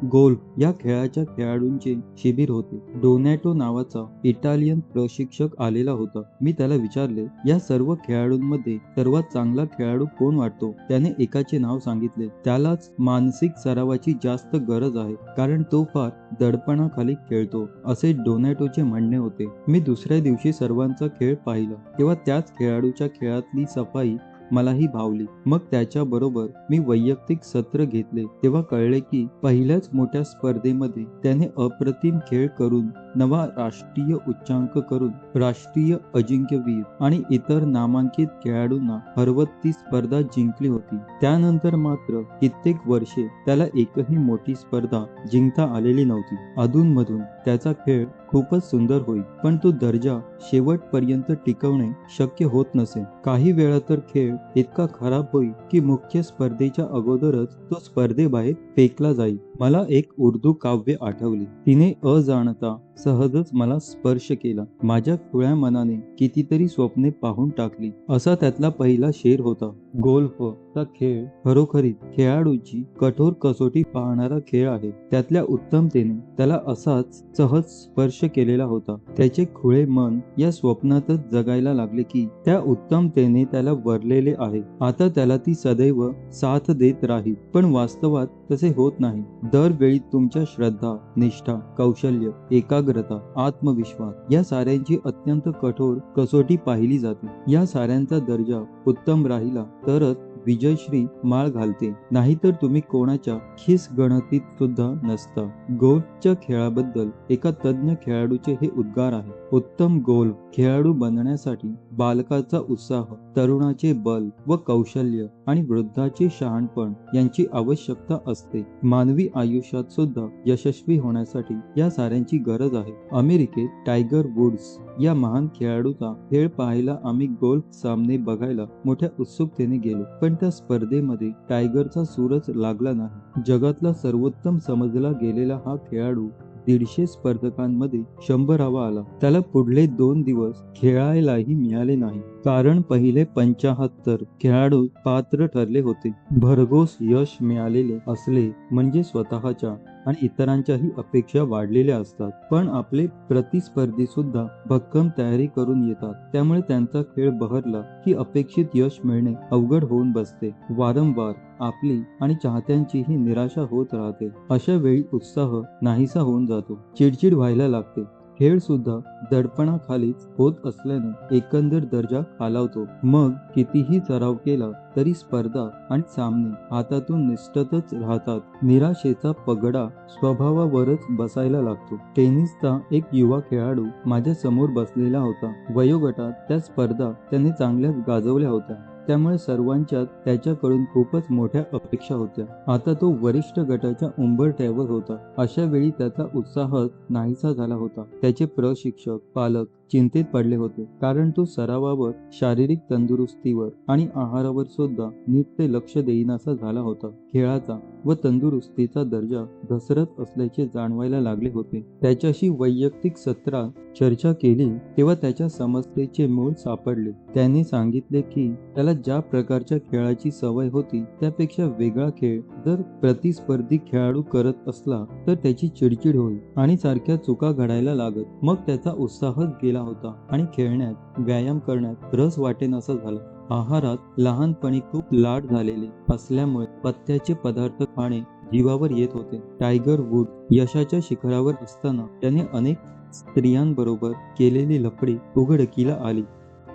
गोल्फ या खेळाच्या खेळाडूंचे शिबिर होते. डोनॅटो नावाचा इटालियन प्रशिक्षक आलेला होता. मी त्याला विचारले, या सर्व खेळाडूंमध्ये सर्वात चांगला खेळाडू कोण वाटतो? त्याने एकाचे नाव सांगितले. त्यालाच मानसिक सरावाची जास्त गरज आहे, कारण तो फार दडपणाखाली खेळतो, असे डोनॅटोचे म्हणणे होते. मी दुसऱ्या दिवशी सर्वांचा खेळ पाहिला तेव्हा त्याच खेळाडूच्या खेळातली सफाई मलाही भावली. मग त्याच्याबरोबर मी वैयक्तिक सत्र घेतले तेव्हा कळले की पहिल्याच मोठ्या स्पर्धेमध्ये त्याने अप्रतिम खेळ करून नवा राष्ट्रीय उच्चांक करून राष्ट्रीय अजिंक्यवीर आणि इतर नामांकित खेळाडूंना हरवत ती स्पर्धा जिंकली होती. त्यानंतर मात्र कित्येक वर्षे त्याला एकही मोठी स्पर्धा जिंकता आलेली नव्हती. अधूनमधून त्याचा खेळ खूपच सुंदर होई, पण तो दर्जा शेवटपर्यंत टिकवणे शक्य होत नसे. काही वेळा तर खेळ इतका खराब होई की मुख्य स्पर्धेच्या अगोदरच तो स्पर्धेबाहेर फेकला जाई. मला एक उर्दू काव्य आठवले. तिने अजाणता सहजच मला स्पर्श केला. माझ्या खुळ्या मनाने कितीतरी स्वप्ने पाहून टाकली. असा त्यातला पहिला शेर होता. गोल्फ चा खेळ खरोखरीच खेळाडूची कठोर कसोटी पाहणारा खेळ आहे. त्यातल्या उत्तमतेने त्याला असाच सहज स्पर्श केलेला होता. त्याचे खुळे मन या स्वप्नातच जगायला लागले की त्या उत्तमतेने त्याला वरलेले आहे. आता त्याला ती सदैव साथ देत राहील. पण वास्तवात तसे होत नाही. दरवेळी तुमच्या श्रद्धा, निष्ठा, कौशल्य, एकाग्रता, आत्मविश्वास या साऱ्यांची अत्यंत कठोर कसोटी पाहिली जाते. या साऱ्यांचा दर्जा उत्तम राहिला तरच विजयश्री माळ घालते, नाहीतर तुम्ही कोणाच्या खिस गणतीत सुद्धा नसता. गोल्फच्या खेळाबद्दल एका तज्ञ खेळाडूचे हे उद्गार आहे. उत्तम गोल्फ खेळाडू बनण्यासाठी बालकाचा उत्साह, तरुणाचे बल व कौशल्य आणि वृद्धाचे शहाणपण यांची आवश्यकता असते. मानवी आयुष्यात सुद्धा यशस्वी होण्यासाठी या साऱ्यांची गरज आहे. अमेरिकेत टायगर वुड्स या महान खेळाडूचा खेळ पाहायला आम्ही गोल्फ सामने बघायला मोठ्या उत्सुकतेने गेलो. पण त्या स्पर्धेमध्ये टायगरचा सूरच लागला नाही. जगातला सर्वोत्तम समजला गेलेला हा खेळाडू 150 स्पर्धकांमध्ये 100वा आला. त्याला पुढले 2 दिवस खेळायलाही मिळाले नाही, कारण पहिले 75 खेळाडू पात्र ठरले होते. भरघोस यश मिळालेले असले म्हणजे स्वतःच्या आणि इतरांच्याही अपेक्षा वाढलेल्या असतात. पण आपले प्रतिस्पर्धी सुद्धा भक्कम तयारी करून येतात. त्यामुळे त्यांचा खेळ बहरला की अपेक्षित यश मिळणे अवघड होऊन बसते. वारंवार आपली आणि चाहत्यांचीही निराशा होत राहते. अशा वेळी उत्साह नाहीसा होऊन जातो. चिडचिड व्हायला लागते. खेळ सुद्धा दडपणाखालीच होत असल्याने एकंदर दर्जा खालावतो. मग कितीही सराव केला तरी स्पर्धा आणि सामने हातातून निसटतच राहतात. निराशेचा पगडा स्वभावावरच बसायला लागतो. टेनिसचा एक युवा खेळाडू माझ्या समोर बसलेला होता. वयोगटात त्या स्पर्धा त्याने चांगल्याच गाजवल्या होत्या. त्यामुळे सर्वांच्याच त्याच्याकडून खूपच मोठ्या अपेक्षा होत्या. आता तो वरिष्ठ गटाच्या उंबरठ्यावर होता. अशा वेळी त्याचा उत्साहच नाहीसा झाला होता. त्याचे प्रशिक्षक, पालक चिंतेत पडले होते, कारण तो सरावावर, शारीरिक तंदुरुस्तीवर आणि आहारावर सुद्धा नीट ते लक्ष देईनासा झाला होता. खेळाचा व तंदुरुस्तीचा दर्जा घसरत असल्याचे जाणवायला लागले होते. त्याच्याशी वैयक्तिक सत्रात चर्चा केली तेव्हा त्याच्या समस्येचे मूळ सापडले. त्याने सांगितले की त्याला ज्या प्रकारच्या खेळाची सवय होती त्यापेक्षा वेगळा खेळ जर प्रतिस्पर्धी खेळाडू करत असला तर त्याची चिडचिड होईल आणि सारख्या चुका घडायला लागत. मग त्याचा उत्साहच गेला होता आणि खेळण्यात, व्यायाम करण्यात रस वाटेनासा झाला. आहारात लहानपणी खूप लाड झालेले असल्यामुळे पथ्याचे पदार्थ खाणे जीवावर येत होते. टायगर वुड्स यशाच्या शिखरावर असताना त्याने अनेक स्त्रियांबरोबर केलेली लफडी उघडकीला आली.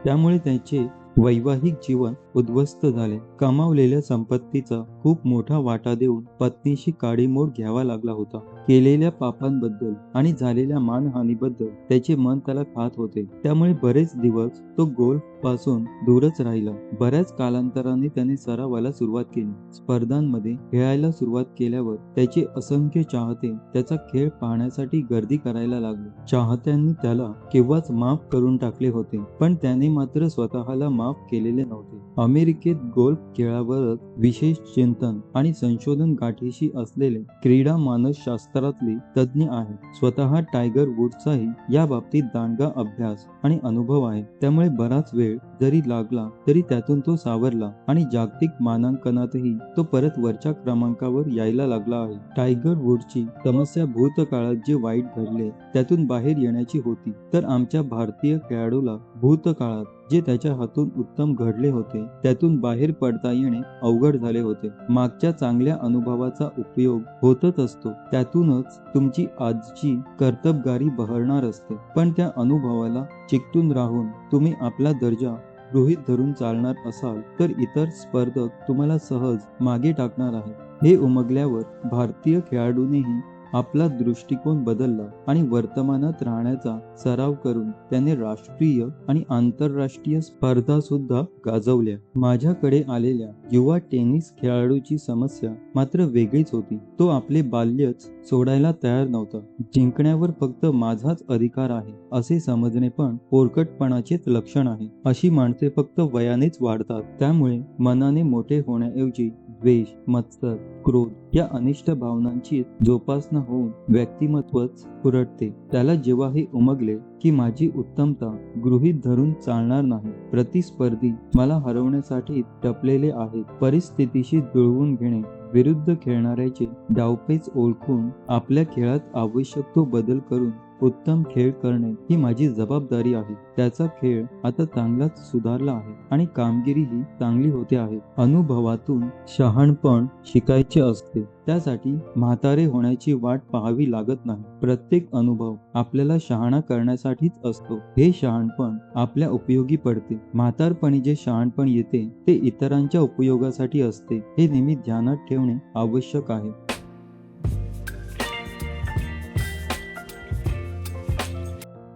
त्यामुळे त्याचे वैवाहिक जीवन उद्ध्वस्त झाले. कमावलेल्या संपत्तीचा खूप मोठा वाटा देऊन पत्नीशी काडीमोड घ्यावा लागला होता. केलेल्या पापांबद्दल आणि झालेल्या मानहानीबद्दल त्याचे मन त्याला खात होते. त्यामुळे बरेच दिवस तो गोल्फ पासून दूरच राहिला. बऱ्याच कालांतराने त्याने सरावाला सुरुवात केली. स्पर्धांमध्ये खेळायला सुरुवात केल्यावर त्याचे असंख्य चाहते त्याचा खेळ पाहण्यासाठी गर्दी करायला लागले. चाहत्यांनी त्याला केव्हाच माफ करून टाकले होते, पण त्याने मात्र स्वतःला माफ केलेले नव्हते. अमेरिकेत गोल्फ खेळावरच विशेष चिंतन आणि संशोधन गाठीशी असलेले क्रीडा मानसशास्त्रातले तज्ज्ञ आहेत. स्वतः टायगर वुड्सचाही या बाबतीत दांडगा अभ्यास आणि अनुभव आहे. त्यामुळे बराच वेळ जरी लागला तरी त्यातून तो सावरला आणि जागतिक मानांकनातही तो परत वरच्या क्रमांकावर यायला लागला आहे. टायगर वुड्सची समस्या भूतकाळात जे वाईट घडले त्यातून बाहेर येण्याची होती, तर आमच्या भारतीय खेळाडूला भूतकाळात जे त्याच्या हातून उत्तम घडले होते त्यातून बाहेर पडता येणे अवघड झाले होते. मागच्या चांगल्या अनुभवाचा उपयोग होतच असतो. त्यातूनच तुमची आजची कर्तबगारी बहरणार असते. पण त्या अनुभवाला चिकटून राहून तुम्ही आपला दर्जा गृहीत धरून चालणार असाल तर इतर स्पर्धक तुम्हाला सहज मागे टाकणार आहे. हे उमगल्यावर भारतीय खेळाडूंनीही आपला दृष्टिकोन बदलला आणि वर्तमानात राहण्याचा सराव करून त्याने राष्ट्रीय आणि आंतरराष्ट्रीय स्पर्धा सुद्धा गाजवल्या. माझ्याकडे आलेल्या युवा टेनिस खेळाडूची समस्या मात्र वेगळीच होती. तो आपले बाल्यच सोडायला तयार नव्हता. जिंकण्यावर फक्त माझाच अधिकार आहे असे समजणे पण पोरकटपणाचेच लक्षण आहे. अशी माणसे फक्त वयानेच वाढतात. त्यामुळे मनाने मोठे होण्याऐवजी द्वेष, मत्सर, क्रोध या अनिष्ट भावनांची जोपासना होऊन व्यक्तिमत्वच कुरडते. त्याला जेव्हा हे उमगले की माझी उत्तमता गृहीत धरून चालणार नाही, प्रतिस्पर्धी मला हरवण्यासाठी टपलेले आहेत, परिस्थितीशी जुळवून घेणे, विरुद्ध खेळणाऱ्याचे डावपेच ओळखून आपल्या खेळात आवश्यक तो बदल करून उत्तम खेळ करणे ही माझी जबाबदारी आहे. त्याचा खेळ आता चांगलाच सुधारला आहे आणि कामगिरीही चांगली होते आहे. अनुभवातून शहाणपण शिकायचे असते. त्यासाठी म्हातारे होण्याची वाट पाहावी लागत नाही. प्रत्येक अनुभव आपल्याला शहाणा करण्यासाठीच असतो. हे शहाणपण आपल्या उपयोगी पडते. म्हातारपणी जे शहाणपण येते ते इतरांच्या उपयोगासाठी असते. हे नेहमी ध्यानात ठेवणे आवश्यक आहे.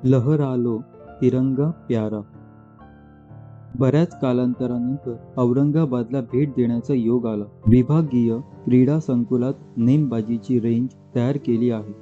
लहरालो तिरंगा प्यारा. बऱ्याच कालांतरानंतर औरंगाबादला भेट देण्याचा योग आला. विभागीय क्रीडा संकुलात नेमबाजीची रेंज तयार केली आहे.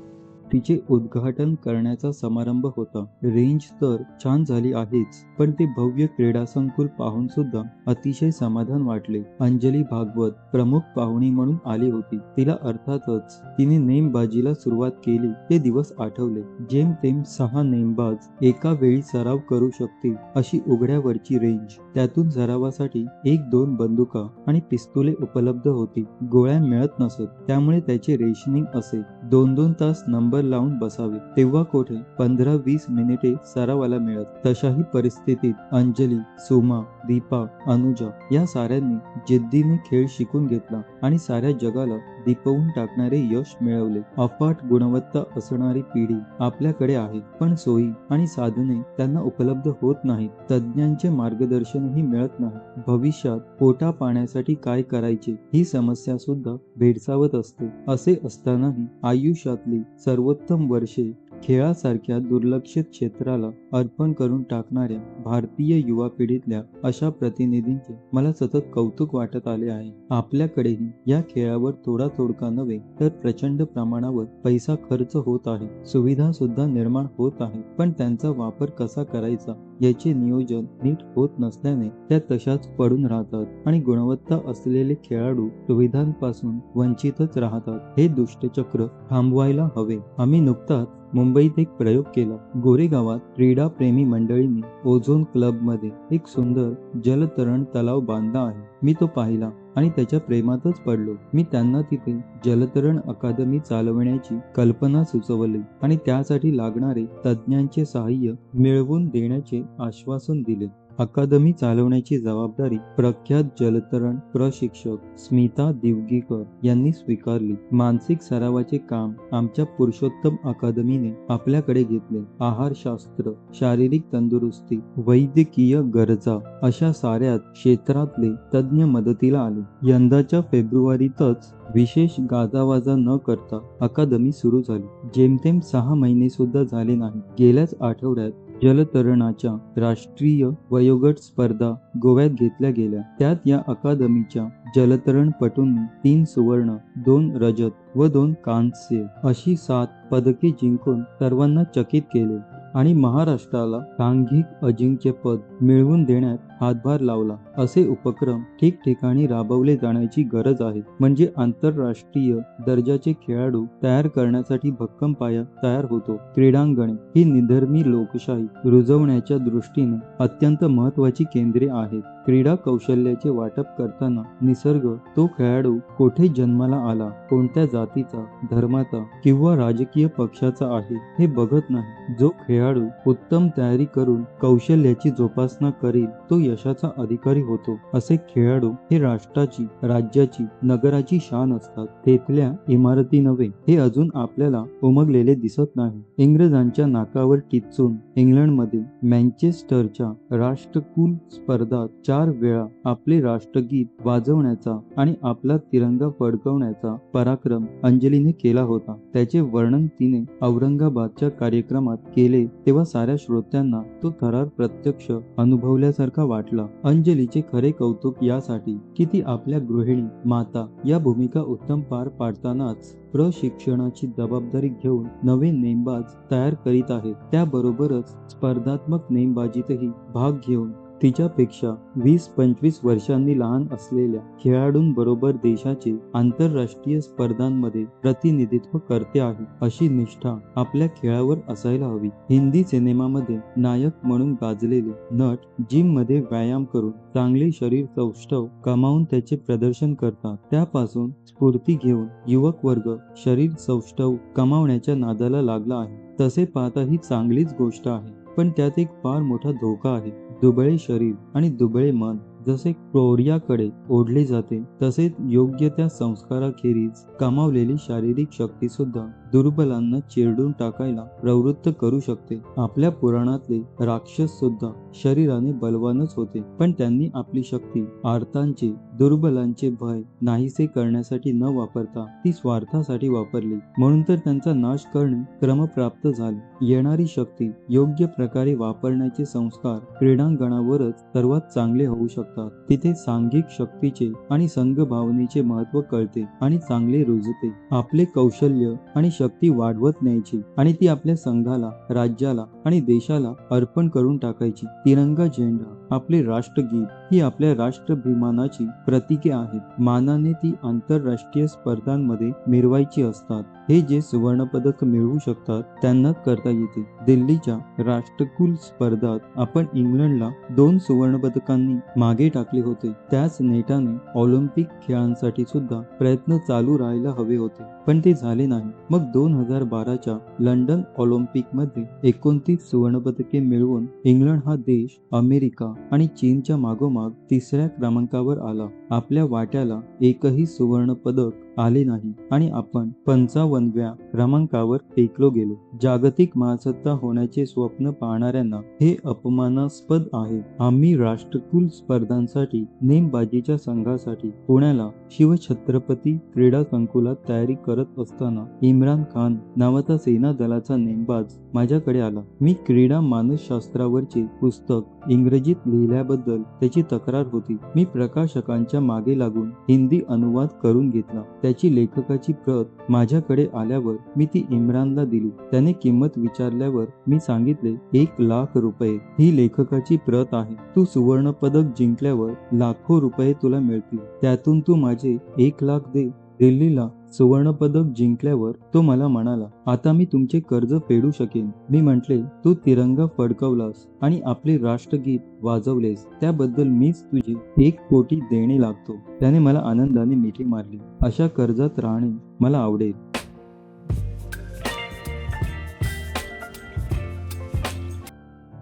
तिचे उद्घाटन करण्याचा समारंभ होता. रेंज तर छान झाली आहेच, पण ते भव्य क्रीडा संकुल पाहून सुद्धा अतिशय समाधान वाटले. अंजली भागवत प्रमुख पाहुणी म्हणून आली होती. तिला अर्थातच तिने नेमबाजीला सुरुवात केली ते दिवस आठवले. जेमतेम 6 नेमबाज एका वेळी सराव करू शकतील अशी उघड्यावरची रेंज. त्यातून सरावासाठी 1-2 बंदुका आणि पिस्तुले उपलब्ध होती. गोळ्या मिळत नसत, त्यामुळे त्याचे रेशनिंग असे. 2-2 तास नंबर लावून बसावे. तेव्हा कोठे 15-20 मिनिटे सरावाला मिळत. तशाही परिस्थितीत अंजली, सुमा, दीपा, अनुजा या साऱ्यांनी जिद्दीने खेळ शिकून घेतला आणि साऱ्या जगाला दिपवून टाकणारे यश मिळवले. अफाट गुणवत्ता असणारी पिढी आपल्याकडे आहे, पण सोयी आणि साधने त्यांना उपलब्ध होत नाहीत. तज्ञांचे मार्गदर्शनही मिळत नाही. भविष्यात पोटा पाण्यासाठी काय करायचे ही समस्या सुद्धा भेडसावत असते. असे असतानाही आयुष्यातली सर्वोत्तम वर्षे खेळासारख्या दुर्लक्षित क्षेत्राला अर्पण करून टाकणाऱ्या भारतीय युवा पिढीतल्या अशा प्रतिनिधींचे मला सतत कौतुक वाटत आले आहे. आपल्याकडेही या खेळावर थोडा नव्हे तर प्रचंड प्रमाणावर पैसा खर्च होत आहे. सुविधा सुद्धा निर्माण होत आहे, पण त्यांचा वापर कसा करायचा याचे नियोजन नीट होत नसल्याने त्या तशाच पडून राहतात आणि गुणवत्ता असलेले खेळाडू सुविधांपासून वंचितच राहतात. हे दुष्टचक्र थांबवायला हवे. आम्ही नुकताच मुंबईत एक प्रयोग केला. गोरेगावात क्रीडा प्रेमी मंडळींनी ओझोन क्लब मध्ये एक सुंदर जलतरण तलाव बांधला आहे. मी तो पाहिला आणि त्याच्या प्रेमातच पडलो. मी त्यांना तिथे जलतरण अकादमी चालवण्याची कल्पना सुचवली आणि त्यासाठी लागणारे तज्ञांचे सहाय्य मिळवून देण्याचे आश्वासन दिले. अकादमी चालवण्याची जबाबदारी प्रख्यात जलतरण प्रशिक्षक स्मिता दिवगीकर यांनी स्वीकारली. मानसिक सरावाचे काम आमच्या पुरुषोत्तम अकादमीने आपल्याकडे घेतले. आहारशास्त्र, शारीरिक तंदुरुस्ती, वैद्यकीय गरजा अशा साऱ्याच क्षेत्रातले तज्ञ मदतीला आले. यंदाच्या फेब्रुवारीतच विशेष गाजावाजा न करता अकादमी सुरू झाली. जेमतेम 6 महिने सुद्धा झाले नाही. गेल्याच आठवड्यात जलतरणाच्या राष्ट्रीय वयोगट स्पर्धा गोव्यात घेतल्या गेल्या. त्यात या अकादमीच्या जलतरणपटूंनी 3 सुवर्ण, 2 रजत व 2 कांस्य अशी 7 पदके जिंकून सर्वांना चकित केले आणि महाराष्ट्राला सांघिक अजिंक्यपद मिळवून देण्यात हातभार लावला. असे उपक्रम ठिकठिकाणी राबवले जाण्याची गरज आहे. म्हणजे आंतरराष्ट्रीय दर्जाचे खेळाडू तयार करण्यासाठी भक्कम पाया तयार होतो. क्रीडांगणे ही निधर्मी लोकशाही रुजवण्याच्या दृष्टीने अत्यंत महत्वाची केंद्रे आहेत. क्रीडा कौशल्याचे वाटप करताना निसर्ग तो खेळाडू कोठे जन्माला आला, कोणत्या जातीचा, धर्माचा किंवा राजकीय पक्षाचा आहे हे बघत नाही. जो खेळाडू उत्तम तयारी करून कौशल्याची जोपासना करील तो यशाचा अधिकारी होतो. असे खेळाडू हे राष्ट्राची, राज्याची, नगराची शान असतात. तेथल्या इमारती नव्हे, हे अजून आपल्याला उमगलेले दिसत नाही. इंग्रजांच्या नाकावर टिच्चून इंग्लंडमध्ये मँचेस्टरच्या राष्ट्रकुल स्पर्धात 4 वेळा आपले राष्ट्रगीत वाजवण्याचा आणि आपला तिरंगा फडकवण्याचा पराक्रम अंजलीने केला होता. त्याचे वर्णन तिने औरंगाबादच्या कार्यक्रमात केले तेव्हा साऱ्या श्रोत्यांना तो थरार प्रत्यक्ष अनुभवल्यासारखा वाटला. अंजलीचे खरे कौतुक यासाठी की ती आपल्या गृहिणी, माता या भूमिका उत्तम पार पाडतानाच प्रशिक्षणाची जबाबदारी घेऊन नवे नेमबाज तयार करीत आहे. त्याबरोबरच स्पर्धात्मक नेमबाजीतही भाग घेऊन तिच्यापेक्षा 20-25 वर्षांनी लहान असलेल्या खेळाडूंबरोबर देशाचे आंतरराष्ट्रीय स्पर्धांमध्ये प्रतिनिधित्व करते आहे. अशी निष्ठा आपल्या खेळावर असायला हवी. हिंदी सिनेमामध्ये नायक म्हणून गाजलेले नट जिम मध्ये व्यायाम करून चांगले शरीर सौष्ठव कमावून त्याचे प्रदर्शन करतात. त्यापासून स्फूर्ती घेऊन युवक वर्ग शरीर सौष्ठव कमावण्याच्या नादाला लागला आहे. तसे पाहता ही चांगलीच गोष्ट आहे, पण त्यात एक फार मोठा धोका आहे. दुबळे शरीर आणि दुबळे मन जसे क्रोर्याकडे ओढले जाते, तसेच योग्य त्या संस्काराखेरीज कमावलेली शारीरिक शक्ती सुद्धा दुर्बलांना चिरडून टाकायला प्रवृत्त करू शकते. आपल्या पुराणातले राक्षस सुद्धा शरीराने बलवानच होते, पण त्यांनी आपली शक्ती आर्तांचे, दुर्बलांचे भय नाहीसे करण्यासाठी न वापरता ती स्वार्थासाठी वापरली. म्हणून तर त्यांचा नाश करणे क्रमप्राप्त झाले. येणारी शक्ती योग्य प्रकारे वापरण्याचे संस्कार क्रीडांगणावरच सर्वात चांगले होऊ शकतात. तिथे सांघिक शक्तीचे आणि संघ भावनेचे महत्त्व कळते आणि चांगले रुजते. आपले कौशल्य आणि शक्ती वाढवत न्यायची आणि ती आपल्या संघाला, राज्याला आणि देशाला अर्पण करून टाकायची. तिरंगा झेंडा, आपले राष्ट्रगीत ही आपल्या राष्ट्राभिमानाची प्रतीके आहेत. मानाने ती आंतरराष्ट्रीय स्पर्धांमध्ये मिरवायची असतात. हे जे सुवर्णपदक मिळवू शकतात त्यांनाच करता येते. दिल्लीच्या राष्ट्रकुल स्पर्धात आपण इंग्लंडला 2 सुवर्णपदकांनी मागे टाकले होते. त्याच नेटाने ऑलिम्पिक खेळांसाठी सुद्धा प्रयत्न चालू राहायला हवे होते, पण ते झाले नाही. मग 2012च्या लंडन ऑलिम्पिक मध्ये 29 सुवर्णपदके मिळवून इंग्लंड हा देश अमेरिका आणि चीनच्या मागोमाग 3ऱ्या क्रमांकावर आला. आपल्या वाट्याला एकही सुवर्ण पदक आले नाही आणि आपण 55व्या क्रमांकावर टेकलो गेलो. जागतिक महासत्ता होण्याचे स्वप्न पाहणाऱ्यांना हे अपमानास्पद आहे. आम्ही राष्ट्रकुल स्पर्धांसाठी नेमबाजीच्या संघासाठी पुण्याला शिवछत्रपती क्रीडा संकुलात तयारी करत असताना इम्रान खान नावाचा सेना दलाचा नेमबाज माझ्याकडे आला. मी क्रीडा मानसशास्त्रावरचे पुस्तक इंग्रजीत लिहिल्याबद्दल त्याची तक्रार होती. मी प्रकाशकांच्या मागे लागून हिंदी अनुवाद करून घेतला. त्याची लेखकाची प्रत माझ्याकडे आल्यावर मी ती इम्रानला दिली. त्याने किंमत विचारल्यावर मी सांगितले 1,00,000 रुपये ही लेखकाची प्रत आहे. तू सुवर्ण पदक जिंकल्यावर लाखो रुपये तुला मिळतील. त्यातून तू माझे 1,00,000 दे. दिल्लीला सुवर्ण पदक जिंकल्यावर तो मला म्हणाला, आता मी तुमचे कर्ज फेडू शकेन. मी म्हटले, तू तिरंगा फडकवलास आणि आपले राष्ट्रगीत वाजवलेस, त्याबद्दल मीच तुझे 1 कोटी देणे लागतो. त्याने मला आनंदाने मिठी मारली. अशा कर्जात राहणे मला आवडेल.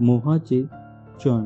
मोहाचे क्षण.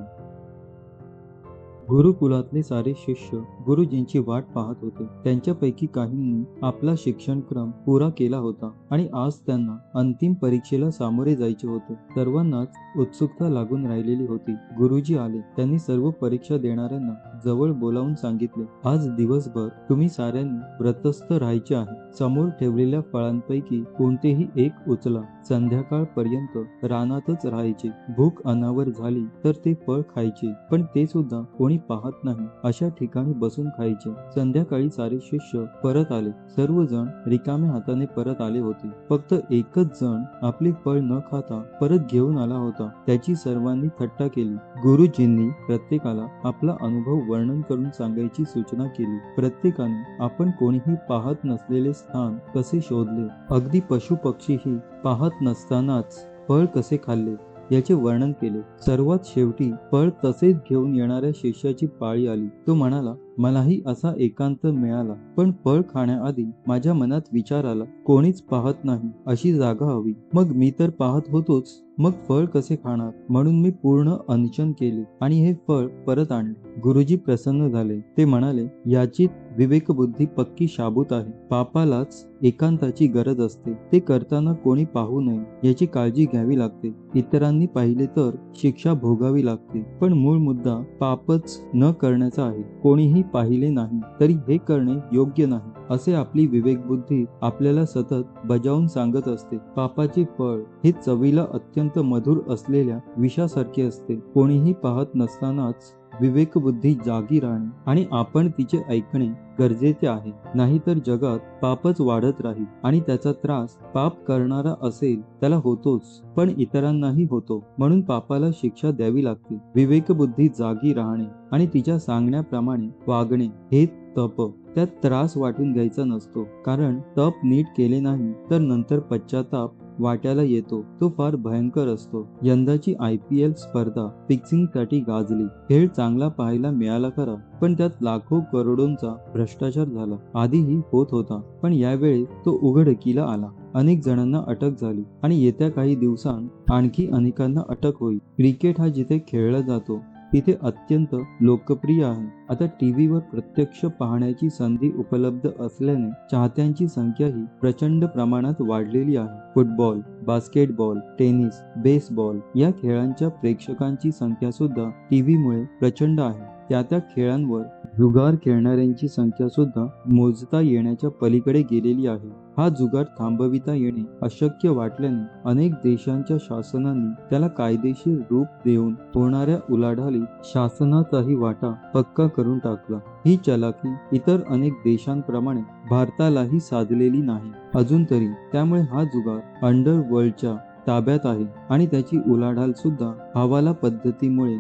गुरुकुलातले सारे शिष्य गुरुजींची वाट पाहत होते. त्यांच्यापैकी काहींनी आपला शिक्षणक्रम पुरा केला होता आणि आज त्यांना अंतिम परीक्षेला सामोरे जायचे होते. सर्वांनाच उत्सुकता लागून राहिलेली होती. गुरुजी आले. त्यांनी सर्व परीक्षा देणाऱ्यांना जवळ बोलावून सांगितले, आज दिवसभर तुम्ही साऱ्यांनी व्रतस्थ राहायचे आहे. समोर ठेवलेल्या फळांपैकी कोणतेही एक उचला. संध्याकाळपर्यंत रानातच राहायचे. भूक अनावर झाली तर ते फळ खायचे, पण ते सुद्धा कोणी पाहत नाही अशा ठिकाणी बसून खायचे. संध्याकाळी सारे शिष्य परत आले. सर्वजण रिकाम्या हाताने परत आले होते. फक्त एकच जण आपले फळ न खाता परत घेऊन आला होता. त्याची सर्वांनी थट्टा केली. गुरुजींनी प्रत्येकाला आपला अनुभव वर्णन करून सांगायची सूचना केली. प्रत्येकाने आपण कोणीही पाहत नसलेले स्थान कसे शोधले, अगदी पशु पक्षीही पाहत नसतानाच फळ कसे खाल्ले याचे वर्णन केले. सर्वात शेवटी फळ तसेच घेऊन येणाऱ्या शिष्याची पाळी आली. तो म्हणाला, मलाही असा एकांत मिळाला, पण फळ खाण्याआधी माझ्या मनात विचार आला, कोणीच पाहत नाही अशी जागा हवी. मग मी तर पाहत होतोच, मग फळ कसे खाणार? म्हणून मी पूर्ण अनशन केले आणि हे फळ परत आणले. गुरुजी प्रसन्न झाले. ते म्हणाले, याची विवेकबुद्धी पक्की शाबूत आहे. पापालाच एकांताची गरज असते. ते करताना कोणी पाहू नये याची काळजी घ्यावी लागते. इतरांनी पाहिले तर शिक्षा भोगावी लागते. पण मूळ मुद्दा पापच न करण्याचा आहे. कोणीही पाहिले नाही तरी हे करणे योग्य नाही असे आपली विवेकबुद्धी आपल्याला सतत बजावून सांगत असते. पापाचे फळ हे चवीला अत्यंत मधुर असलेल्या विषासारखे असते. कोणीही पाहत नसतानाच विवेकबुद्धी जागी राहणे आणि आपण तिचे ऐकणे गरजेचे आहे. नाहीतर जगात पापच वाढत राहील आणि त्याचा त्रास पाप करणारा असेल त्याला होतोच, पण इतरांनाही होतो. म्हणून पापाला शिक्षा द्यावी लागते. विवेकबुद्धी जागी राहणे आणि तिच्या सांगण्याप्रमाणे वागणे हे तप. त्यात त्रास वाटून घ्यायचा नसतो, कारण तप नीट केले नाही तर नंतर पश्चाताप वाट्याला येतो. तो फार भयंकर असतो. यंदाची IPL स्पर्धा फिक्सिंगसाठी गाजली. खेळ चांगला पाहायला मिळाला खरा, पण त्यात लाखो करोडोंचा भ्रष्टाचार झाला. आधीही होत होता, पण यावेळी तो उघडकीला आला. अनेक जणांना अटक झाली आणि येत्या काही दिवसांत आणखी अनेकांना अटक होईल. क्रिकेट हा जिथे खेळला जातो तिथे अत्यंत लोकप्रिय आहे. आता टीव्हीवर प्रत्यक्ष पाहण्याची संधी उपलब्ध असल्याने चाहत्यांची संख्याही प्रचंड प्रमाणात वाढलेली आहे. फुटबॉल, बास्केटबॉल, टेनिस, बेसबॉल या खेळांच्या प्रेक्षकांची संख्या सुद्धा टीव्हीमुळे प्रचंड आहे. त्या खेळांवर जुगार खेळणाऱ्यांची संख्या सुद्धा मोजता येण्याच्या पलीकडे गेलेली आहे. हा जुगार थांबविता येणे अशक्य वाटल्याने अनेक देशांच्या शासनांनी त्याला कायदेशीर रूप देऊन होणाऱ्या उलाढालीत शासनाचाही वाटा पक्का करून टाकला. ही चलाखी इतर अनेक देशांप्रमाणे भारतालाही साधलेली नाही अजून तरी. त्यामुळे हा जुगार अंडरवर्ल्डच्या ताब्यात आहे आणि त्याची उलाढाल सुद्धा हवाला पद्धतीमुळे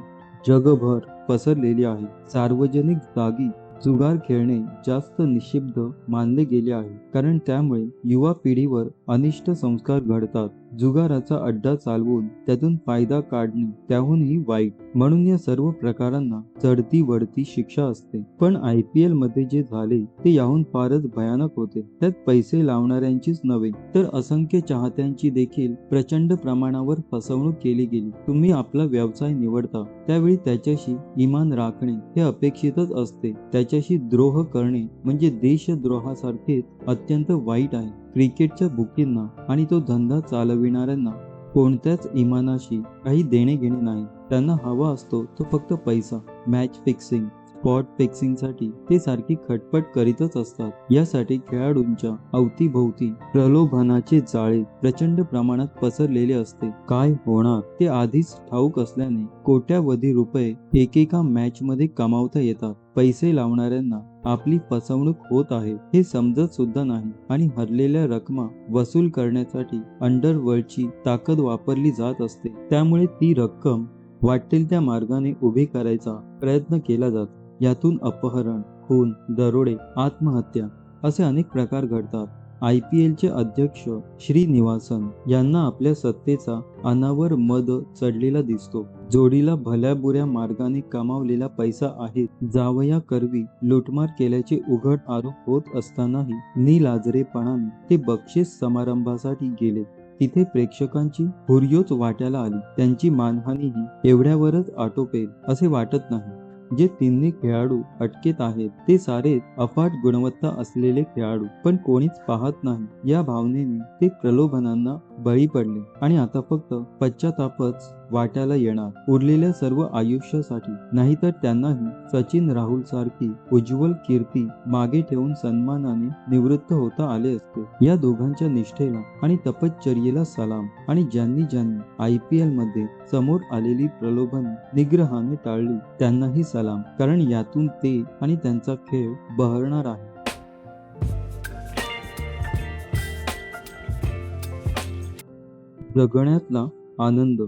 जगभर पसरलेली आहे. सार्वजनिक जागी जुगार खेळणे जास्त निषिद्ध मानले गेले आहे, कारण त्यामुळे युवा पिढीवर अनिष्ट संस्कार घडतात. जुगाराचा अड्डा चालवून त्यातून फायदा काढणे त्याहूनही वाईट. म्हणून या सर्व प्रकारांना चढती वडती शिक्षा असते. पण IPL मध्ये जे झाले ते याहून फारच भयानक होते. त्यात पैसे लावणाऱ्यांचीच नव्हे तर असंख्य चाहत्यांची देखील प्रचंड प्रमाणावर फसवणूक केली गेली. तुम्ही आपला व्यवसाय निवडता त्यावेळी त्याच्याशी इमान राखणे हे अपेक्षितच असते. त्याच्याशी द्रोह करणे म्हणजे देशद्रोहासारखेच अत्यंत वाईट आहे. क्रिकेटच्या बुकींना आणि तो धंदा चालविणाऱ्यांना कोणत्याच इमानाशी काही देणे घेणे नाही. त्यांना हवा असतो तो फक्त पैसा. मॅच फिक्सिंग, स्पॉट फिक्सिंगसाठी ते सारखी खटपट करीतच असतात. यासाठी खेळाडूंच्या अवतीभोवती प्रलोभनाचे जाळे प्रचंड प्रमाणात पसरलेले असते. काय होणार ते आधीच ठाऊक असल्याने कोट्यावधी रुपये एकेका मॅच मध्ये कमावता येतात. पैसे लावणाऱ्यांना आपली फसवणूक होत आहे हे समजत सुद्धा नाही आणि हरलेल्या रकमा वसूल करण्यासाठी अंडरवर्ल्डची ताकद वापरली जात असते. त्यामुळे ती रक्कम वाटेल त्या मार्गाने उभी करायचा प्रयत्न केला जातो. यातून अपहरण, खून, दरोडे, आत्महत्या असे अनेक प्रकार घडतात. IPLचे अध्यक्ष श्रीनिवासन यांना आपल्या सत्तेचा अनावर मद चढलेला दिसतो. जोडीला भल्या बुऱ्या मार्गाने कमावलेला पैसा आहे. जावया करवी लूटमार केल्याचे उघड आरोप होत असतानाही निलाजरेपणाने ते बक्षीस समारंभासाठी गेले. तिथे प्रेक्षकांची हुर्योच वाट्याला आली. त्यांची मानहानीही एवढ्यावरच आटोपेल असे वाटत नाही. जे तिन्ही खेळाडू अटकेत आहेत ते सारे अफाट गुणवत्ता असलेले खेळाडू, पण कोणीच पाहत नाही या भावनेने ते प्रलोभनांना बळी पडले आणि आता फक्त पश्चातापच वाट्याला येणार उरलेल्या सर्व आयुष्यासाठी. नाहीतर त्यांनाही सचिन राहुल सारखी उज्ज्वल कीर्ती मागे ठेवून सन्मानाने निवृत्त होता आले असते. या दोघांच्या निष्ठेला आणि तपश्चर्येला सलाम. आणि ज्यांनी IPL मध्ये समोर आलेली प्रलोभने निग्रहाने टाळली त्यांनाही सलाम, कारण यातून ते आणि त्यांचा खेळ बहरणार आहे. जगण्यातला आनंद.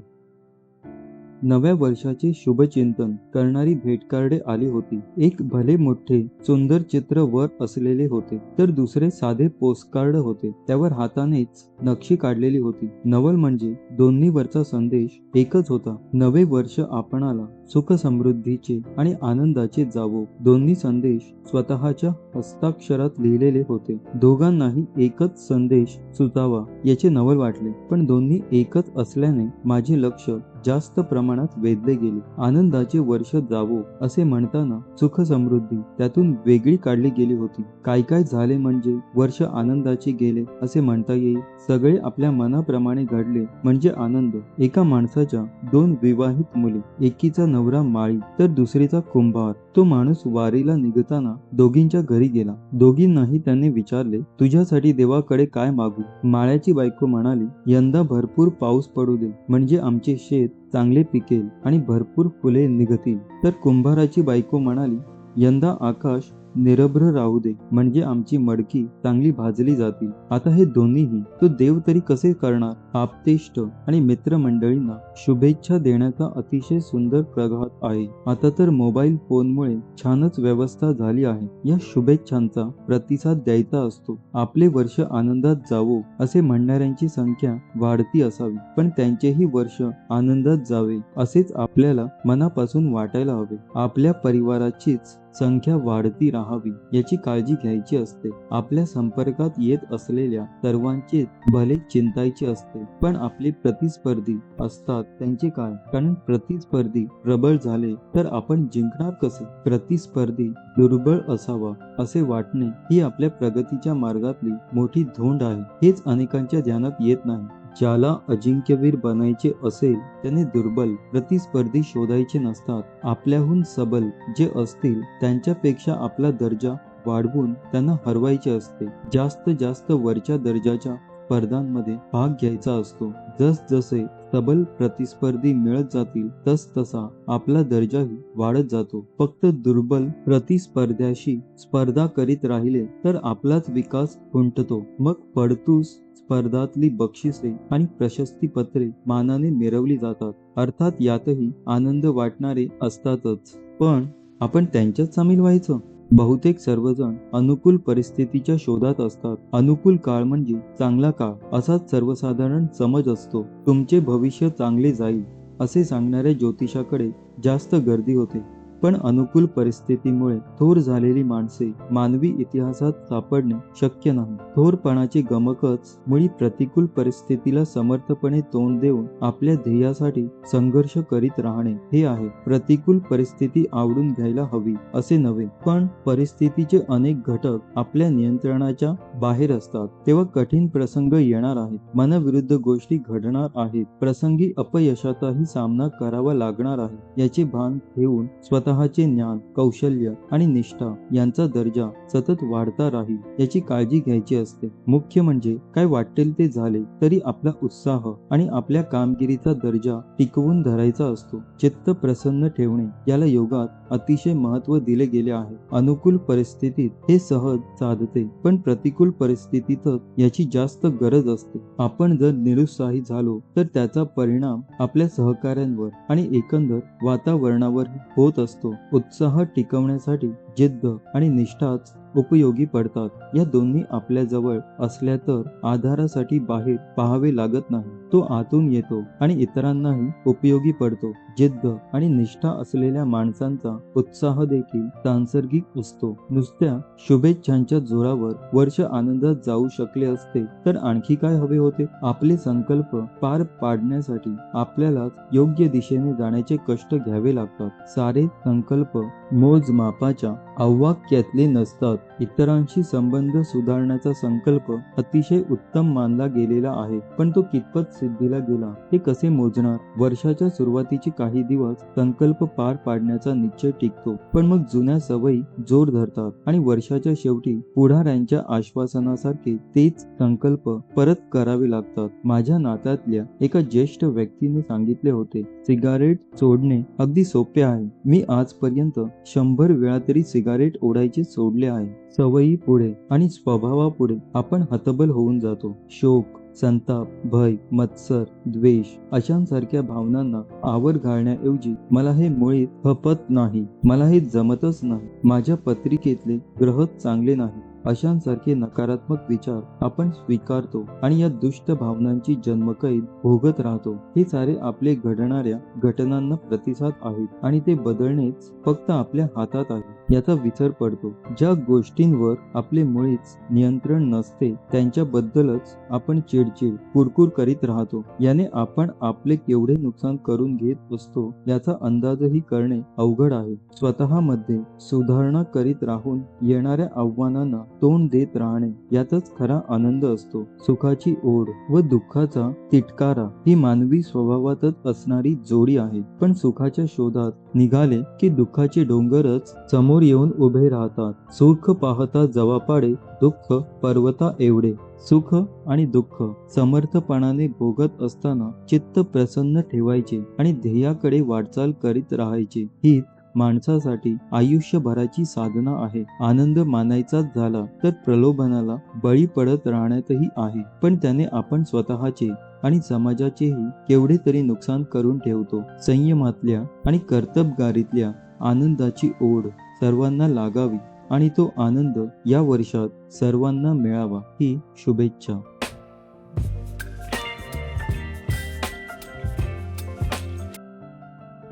नव्या वर्षाचे शुभचिंतन करणारी भेटकार्डे आली होती. एक भले मोठे सुंदर चित्र वर असलेले होते, तर दुसरे साधे पोस्टकार्ड होते. त्यावर हातानेच नक्षी काढलेली होती. नवल म्हणजे दोन्ही वरचा संदेश एकच होता. नवे वर्ष आपणाला सुख समृद्धीचे आणि आनंदाचे जावो. दोन्ही संदेश स्वतःच्या हस्ताक्षरात लिहिलेले होते. दोघांनाही एकच संदेश सुचावा याचे नवल वाटले, पण दोन्ही एकच असल्याने माझे लक्ष जास्त प्रमाणात वेधले गेले. आनंदाचे वर्ष जावो असे म्हणताना सुख समृद्धी त्यातून वेगळी काढली गेली होती. काय काय झाले म्हणजे वर्ष आनंदाचे गेले असे म्हणता येईल. सगळे आपल्या मनाप्रमाणे घडले म्हणजे आनंद. एका माणसाच्या दोन विवाहित मुली, एकीचा नवरा माळी तर दुसरीचा कुंभार. तो माणूस वारीला निघताना दोघींच्या घरी गेला. दोघींनाही त्याने विचारले, तुझ्यासाठी देवाकडे काय मागू? माळ्याची बायको म्हणाली, यंदा भरपूर पाऊस पडू दे, म्हणजे आमचे शेत चांगले पिकेल आणि भरपूर फुले निघतील. तर कुंभाराची बायको म्हणाली, यंदा आकाश निरभ्र राहू दे, म्हणजे आमची मडकी चांगली भाजली जातील. आता हे दोन्हीही तो देव तरी कसे करणार? आप्तेष्ट आणि मित्रमंडळींना शुभेच्छा देण्याचा अतिशय सुंदर प्रघात आहे. आता तर मोबाईल फोनमुळे छानच व्यवस्था झाली आहे. या शुभेच्छांचा प्रतिसाद द्यायचा असतो. आपले वर्ष आनंदात जावो असे म्हणणाऱ्यांची संख्या वाढती असावी, पण त्यांचेही वर्ष आनंदात जावे असेच आपल्याला मनापासून वाटायला हवे. आपल्या परिवाराचीच संख्या वाढती राहावी याची काळजी घ्यायची असते. आपल्या संपर्कात येत असलेल्या सर्वांचे भले चिंतायचे असते, पण आपले प्रतिस्पर्धी असतात त्यांचे काय? कारण प्रतिस्पर्धी प्रबळ झाले तर आपण जिंकणार कसे? प्रतिस्पर्धी दुर्बळ असावा असे वाटणे ही आपल्या प्रगतीच्या मार्गातली मोठी धोंड आहे. हेच अनेकांच्या ध्यानात येत नाही. ज्याला अजिंक्यवीर बनायचे असेल त्याने दुर्बल प्रतिस्पर्धी शोधायचे नसतात. आपल्याहून सबल जे असतील त्यांच्यापेक्षा आपला दर्जा वाढवून त्यांना हरवायचे असते. जास्त वरच्या दर्जाच्या स्पर्धांमध्ये भाग घ्यायचा असतो. जसजसे सबल प्रतिस्पर्धी मिळत जातील तसा आपला दर्जाही वाढत जातो. फक्त दुर्बल प्रतिस्पर्ध्याशी स्पर्धा करीत राहिले तर आपलाच विकास खुंटतो. मग पडतूस स्पर्धातली बक्षिसे आणि प्रशस्तीपत्रे मानाने मिरवली जातात. अर्थात यातही आनंद वाटणारे असतातच, पण आपण त्यांच्यात सामील व्हायचं. बहुतेक सर्वजण अनुकूल परिस्थितीच्या शोधात असतात. अनुकूल काळ म्हणजे चांगला काळ असाच सर्वसाधारण समज असतो. तुमचे भविष्य चांगले जाईल असे सांगणाऱ्या ज्योतिषाकडे जास्त गर्दी होते. पण अनुकूल परिस्थितीमुळे थोर झालेली माणसे मानवी इतिहासात सापडणे शक्य नाही. थोरपणाचे गमकच मुळी प्रतिकूल परिस्थितीला समर्थपणे तोंड देऊन आपल्या ध्येयासाठी संघर्ष करीत राहणे हे आहे. प्रतिकूल परिस्थिती आवडून घ्यायला हवी असे नव्हे, पण परिस्थितीचे अनेक घटक आपल्या नियंत्रणाच्या बाहेर असतात. तेव्हा कठीण प्रसंग येणार आहेत, मनविरुद्ध गोष्टी घडणार आहेत, प्रसंगी अपयशाचाही सामना करावा लागणार आहे. याचे भान ठेवून स्वतःचे ज्ञान, कौशल्य आणि निष्ठा यांचा दर्जा सतत वाढता राहील याची काळजी घ्यायची असते. मुख्य म्हणजे काय वाटेल ते झाले तरी आपला उत्साह आणि आपल्या कामगिरीचा दर्जा टिकवून धरायचा असतो. चित्त प्रसन्न ठेवणे याला योगात अतिशय महत्त्व दिले गेले आहे. अनुकूल परिस्थितीत हे सहज साधते, पण प्रतिकूल परिस्थितीतच याची जास्त गरज असते. आपण जर निरुत्साही झालो तर त्याचा परिणाम आपल्या सहकाऱ्यांवर आणि एकंदर वातावरणावर होत असतो. उत्साह टिकवण्यासाठी जिद्द आणि निष्ठाच उपयोगी पडतात. या दोन्ही आपल्या जवळ असल्या तर आधारासाठी बाहेर पाहावे लागत नाही. तो आतून येतो आणि इतरांनाही उपयोगी पडतो. जिद्द आणि निष्ठा असलेल्या माणसांचा उत्साह देखील सांसर्गिक असतो. नुसत्या शुभेच्छांच्या जोरावर वर्ष आनंदात जाऊ शकले असते तर आणखी काय हवे होते? आपले संकल्प पार पाडण्यासाठी आपल्यालाच योग्य दिशेने जाण्याचे कष्ट घ्यावे लागतात. सारे संकल्प मोजमापाच्या आवाक्यातले नसतात. इतरांशी संबंध सुधारण्याचा संकल्प अतिशय उत्तम मानला गेलेला आहे, पण तो कितपत सिद्धीला गेला हे कसे मोजणार? वर्षाच्या सुरुवातीचे काही दिवस संकल्प पार पाडण्याचा निश्चय टिकतो, पण मग जुन्या सवयी जोर धरतात आणि वर्षाच्या शेवटी पुढाऱ्यांच्या आश्वासनासारखे तेच संकल्प परत करावे लागतात. माझ्या नात्यातल्या एका ज्येष्ठ व्यक्तीने सांगितले होते, सिगारेट सोडणे अगदी सोपे आहे. मी आजपर्यंत 100 वेळा तरी सिगारेट ओढायचे सोडले आहे. सवयी पुढे आणि स्वभावापुढे आपण हतबल होऊन जातो. शोक, संताप, भय, मत्सर, द्वेष अशांसारख्या भावनांना आवर घालण्याऐवजी मला हे मुळीच खपत नाही, मला हे जमतच नाही, माझ्या पत्रिकेतले ग्रहच चांगले नाही अशांसारखे नकारात्मक विचार आपण स्वीकारतो आणि या दुष्ट भावनांची जन्मकैद भोगत राहतो. हे सारे आपले घडणाऱ्या घटनांना प्रतिसाद आहेत आणि ते बदलणेच फक्त आपल्या हातात आहे याचा विसर पडतो. ज्या गोष्टींवर आपले मुळीच नियंत्रण नसते त्यांच्याबद्दलच आपण चिडचिड, कुरकुर करीत राहतो. याने आपण आपले केवढे नुकसान करून घेत असतो याचा अंदाजही करणे अवघड आहे. स्वतःमध्ये सुधारणा करीत राहून येणाऱ्या आव्हानांना तोंड देत राहणे यातच खरा आनंद असतो. सुखाची ओढ व दुःखाचा तिटकारा ही मानवी स्वभावातच असणारी जोडी आहे. पण सुखाच्या शोधात निघाले की दुःखाचे डोंगरच समोर येऊन उभे राहतात. सुख पाहता जवापाडे, दुःख पर्वता एवढे. सुख आणि दुःख समर्थपणाने भोगत असताना चित्त प्रसन्न ठेवायचे आणि ध्येयाकडे वाटचाल करीत राहायचे. ही माणसासाठी आयुष्यभराची साधना आहे. आनंद मानायचाच झाला तर प्रलोभनाला बळी पडत राहण्यातही आहे, पण त्याने आपण स्वतःचे आणि समाजाचेही केवढे तरी नुकसान करून ठेवतो. संयमातल्या आणि कर्तबगारीतल्या आनंदाची ओढ सर्वांना लागावी आणि तो आनंद या वर्षात सर्वांना मिळावा ही शुभेच्छा.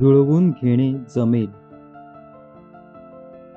जुळवून घेणे जमेल.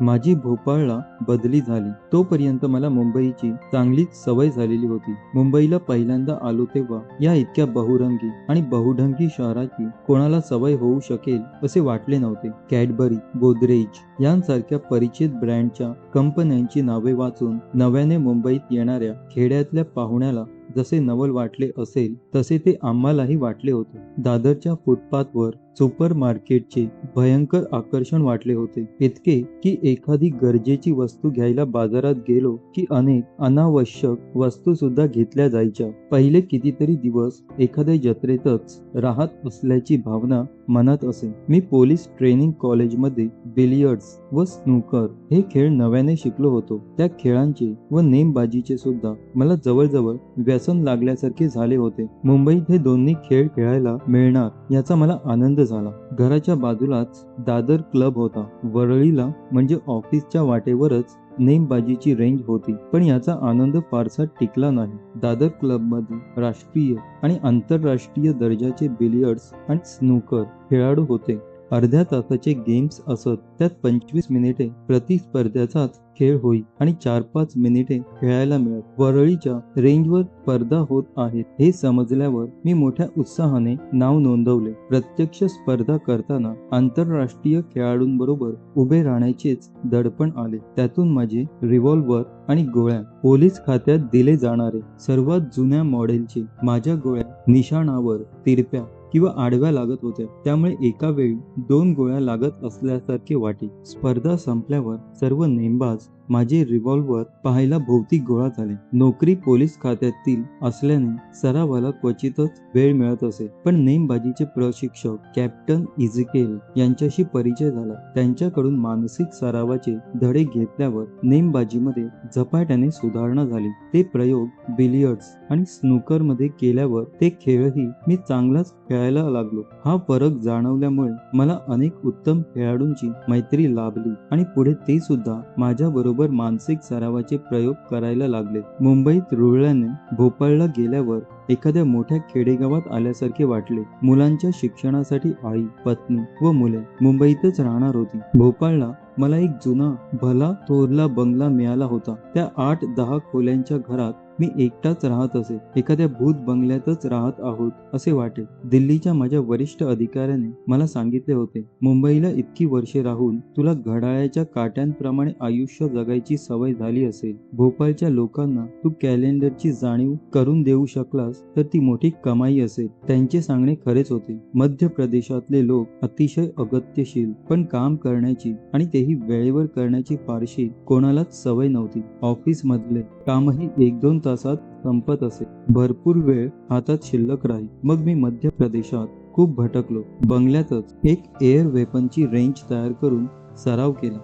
माझी भोपाळला बदली झाली तोपर्यंत मला मुंबईची चांगलीच सवय झालेली होती. मुंबईला पहिल्यांदा आलो तेव्हा या इतक्या बहुरंगी आणि बहुढंगी शहराची कोणाला सवय होऊ शकेल असे वाटले नव्हते. कॅडबरी, गोदरेज यांसारख्या परिचित ब्रँडच्या कंपन्यांची नावे वाचून नव्याने मुंबईत येणाऱ्या खेड्यातल्या पाहुण्याला जसे नवल वाटले असेल तसे ते आम्हालाही वाटले होते. दादरच्या फुटपाथवर सुपर मार्केटचे भयंकर आकर्षण वाटले होते. इतके की एखादी गरजेची वस्तू घ्यायला बाजारात गेलो की अनेक अनावश्यक वस्तू सुद्धा घेतल्या जायच्या. पहिले कितीतरी दिवस एखाद्या जत्रेतच राहत असल्याची भावना मनात असे. मी पोलीस ट्रेनिंग कॉलेजमध्ये बिलियर्ड्स व स्नूकर हे खेळ नव्याने शिकलो होतो. त्या खेळांचे व नेमबाजीचे सुद्धा मला जवळजवळ व्यसन लागल्यासारखे झाले होते. मुंबईत हे दोन्ही खेळ खेळायला मिळणार याचा मला आनंद झाला. घराच्या बाजूलाच दादर क्लब होता. वरळीला म्हणजे ऑफिसच्या वाटेवरच नेमबाजीची रेंज होती, पण याचा आनंद फारसा टिकला नाही. दादर क्लबमध्ये राष्ट्रीय आणि आंतरराष्ट्रीय दर्जाचे बिलियर्ड्स आणि स्नूकर खेळाडू होते. अर्ध्या तासाचे गेम्स असत, त्यात 25 मिनिटे प्रतिस्पर्ध्याचाच खेळ होई आणि 4-5 मिनिटे खेळायला मिळत. वरळीच्या रेंजवर स्पर्धा होत आहेत हे समजल्यावर मी मोठ्या उत्साहाने नाव नोंदवले. प्रत्यक्ष स्पर्धा करताना आंतरराष्ट्रीय खेळाडूंबरोबर उभे राहण्याचेच दडपण आले. त्यातून माझे रिव्हॉल्वर आणि गोळ्या पोलीस खात्यात दिले जाणारे सर्वात जुन्या मॉडेलचे माझ्या गोळ्या निशाणावर तिरप्या किंवा आडव्या लागत होत्या, त्यामुळे एका वेळी 2 गोळ्या लागत असल्यासारखे वाटे. स्पर्धा संपल्यावर सर्व नेमबाज माझे रिव्हॉल्वर पाहायला भोवती गोळा झाले. नोकरी पोलीस खात्यातील असल्याने सरावाला क्वचितच वेळ मिळत असे, पण नेमबाजीचे प्रशिक्षक कॅप्टन इझेकिएल यांच्याशी परिचय झाला. त्यांच्याकडून मानसिक सरावाचे धडे घेतल्यावर नेमबाजीमध्ये झपाट्याने सुधारणा झाली. ते प्रयोग बिलियर्ड्स आणि स्नूकर मध्ये केल्यावर ते खेळही मी चांगलाच खेळायला लागलो. हा फरक जाणवल्यामुळे मला अनेक उत्तम खेळाडूंची मैत्री लाभली आणि पुढे ते सुद्धा माझ्या बरोबर मानसिक सरावाचे प्रयोग करायला लागले. मुंबईत रुळल्याने भोपाळला गेल्यावर एखाद्या मोठ्या खेडेगावात आल्यासारखे वाटले. मुलांच्या शिक्षणासाठी आई, पत्नी व मुले मुंबईतच राहणार होती. भोपाळला मला एक जुना भला थोरला बंगला मिळाला होता. त्या 8-10 खोल्यांच्या घरात मी एकटाच राहत असे. एखाद्या भूत बंगल्यातच राहत आहोत असे वाटे. दिल्लीच्या माझ्या वरिष्ठ अधिकाऱ्याने मला सांगितले होते, मुंबईला इतकी वर्षे राहून तुला घड्याळाच्या काट्यांप्रमाणे आयुष्य जगायची सवय झाली असेल. भोपाळच्या लोकांना तू कॅलेंडरची जाणीव करून देऊ शकलास तर ती मोठी कमाई असेल. त्यांचे सांगणे खरेच होते. मध्य प्रदेशातले लोक अतिशय अगत्यशील, पण काम करण्याची आणि तेही वेळेवर करण्याची फारशी कोणालाच सवय नव्हती. ऑफिस मधले कामही 1-2 तासात संपत असे. भरपूर वेळ हातात शिल्लक राही. मग मी मध्य प्रदेशात खूप भटकलो. बंगल्यातच एक एअर वेपनची रेंज तयार करून सराव केला.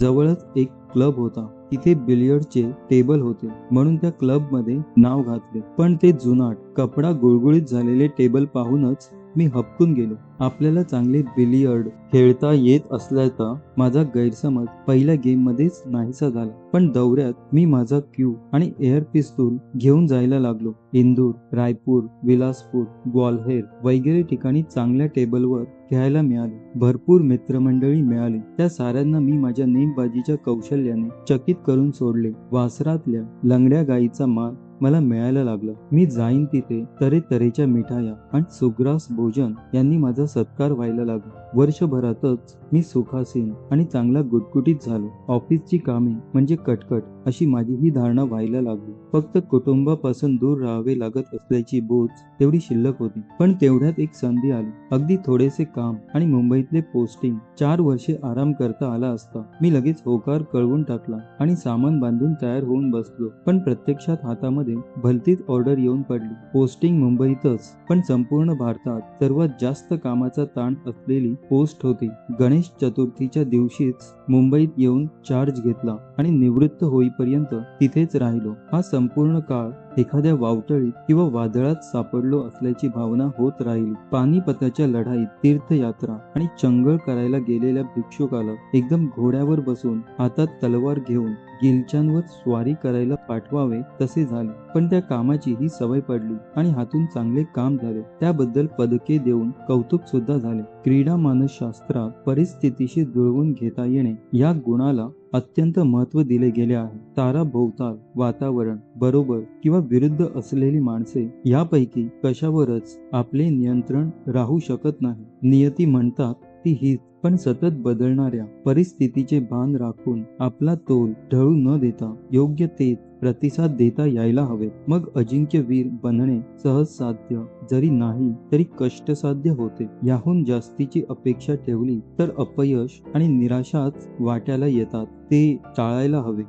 जवळच एक क्लब होता. तिथे बिलियर्डचे टेबल होते म्हणून त्या क्लबमध्ये नाव घातले. पण ते जुनाट, कपडा गुळगुळीत झालेले टेबल पाहूनच मी हबकून गेलो. आपल्याला चांगले बिलियर्ड खेळता येत असल्याचा माझा गैरसमज पहिल्या गेममध्येच नाहीसा झाला. पण दौऱ्यात मी माझा क्यू आणि एअर पिस्तूल घेऊन जायला लागलो. इंदूर, रायपूर, विलासपूर, ग्वाल्हेर वगैरे ठिकाणी चांगल्या टेबलवर खेळायला मिळाले. भरपूर मित्रमंडळी मिळाली. त्या साऱ्यांना मी माझ्या नेमबाजीच्या कौशल्याने चकित करून सोडले. वासरातल्या लंगड्या गाईचा मान मला मिळायला लागला. मी जाईन तिथे तऱ्हेतऱ्हेच्या मिठाया आणि सुग्रास भोजन यांनी माझा सत्कार व्हायला लागला. वर्षभरातच मी सुखासीन आणि चांगला गुटगुटीत झालो. ऑफिसची कामे म्हणजे कटकट अशी माझी ही धारणा व्हायला लागली. फक्त कुटुंबापासून दूर राहावे लागत असल्याची बोच तेवढी शिल्लक होती. पण तेवढ्यात एक संधी आली. अगदी थोडेसे काम आणि मुंबईतले पोस्टिंग. 4 वर्षे आराम करता आला असता. मी लगेच होकार कळवून टाकला आणि सामान बांधून तयार होऊन बसलो. पण प्रत्यक्षात हातामध्ये भलतीच ऑर्डर येऊन पडली. पोस्टिंग मुंबईतच, पण संपूर्ण भारतात सर्वात जास्त कामाचा ताण असलेली पोस्ट होती. गणेश चतुर्थीच्या दिवशीच मुंबईत येऊन चार्ज घेतला आणि निवृत्त होईपर्यंत तिथेच राहिलो. हा संपूर्ण काळ एखाद्या वावटळीत किंवा वादळात सापडलो असल्याची भावना होत राहिली. पानिपताच्या लढाईत तीर्थयात्रा आणि चंगळ करायला गेलेल्या भिक्षुकाला एकदम घोड्यावर बसून हातात तलवार घेऊन गिलच्यांवर स्वारी करायला पाठवावे तसे झाले. पण त्या कामाची ही सवय पडली आणि हातून चांगले काम झाले. त्याबद्दल पदके देऊन कौतुक सुद्धा झाले. क्रीडा मानसशास्त्रात परिस्थितीशी जुळवून घेता येणे या गुणाला अत्यंत महत्त्व दिले गेले आहे. ताराभोवताल वातावरण बरोबर किंवा विरुद्ध असलेली माणसे यापैकी कशावरच आपले नियंत्रण राहू शकत नाही. नियती म्हणतात ती हीच. पण सतत बदलणाऱ्या परिस्थितीचे भान राखून आपला तोल ढळू न देता योग्य तेच प्रतिसाद देता यायला हवे. मग अजिंक्यवीर बनणे सहज साध्य जरी नाही तरी कष्टसाध्य होते. याहून जास्तीची अपेक्षा ठेवली तर अपयश आणि निराशाच वाट्याला येतात. ते टाळायला हवे.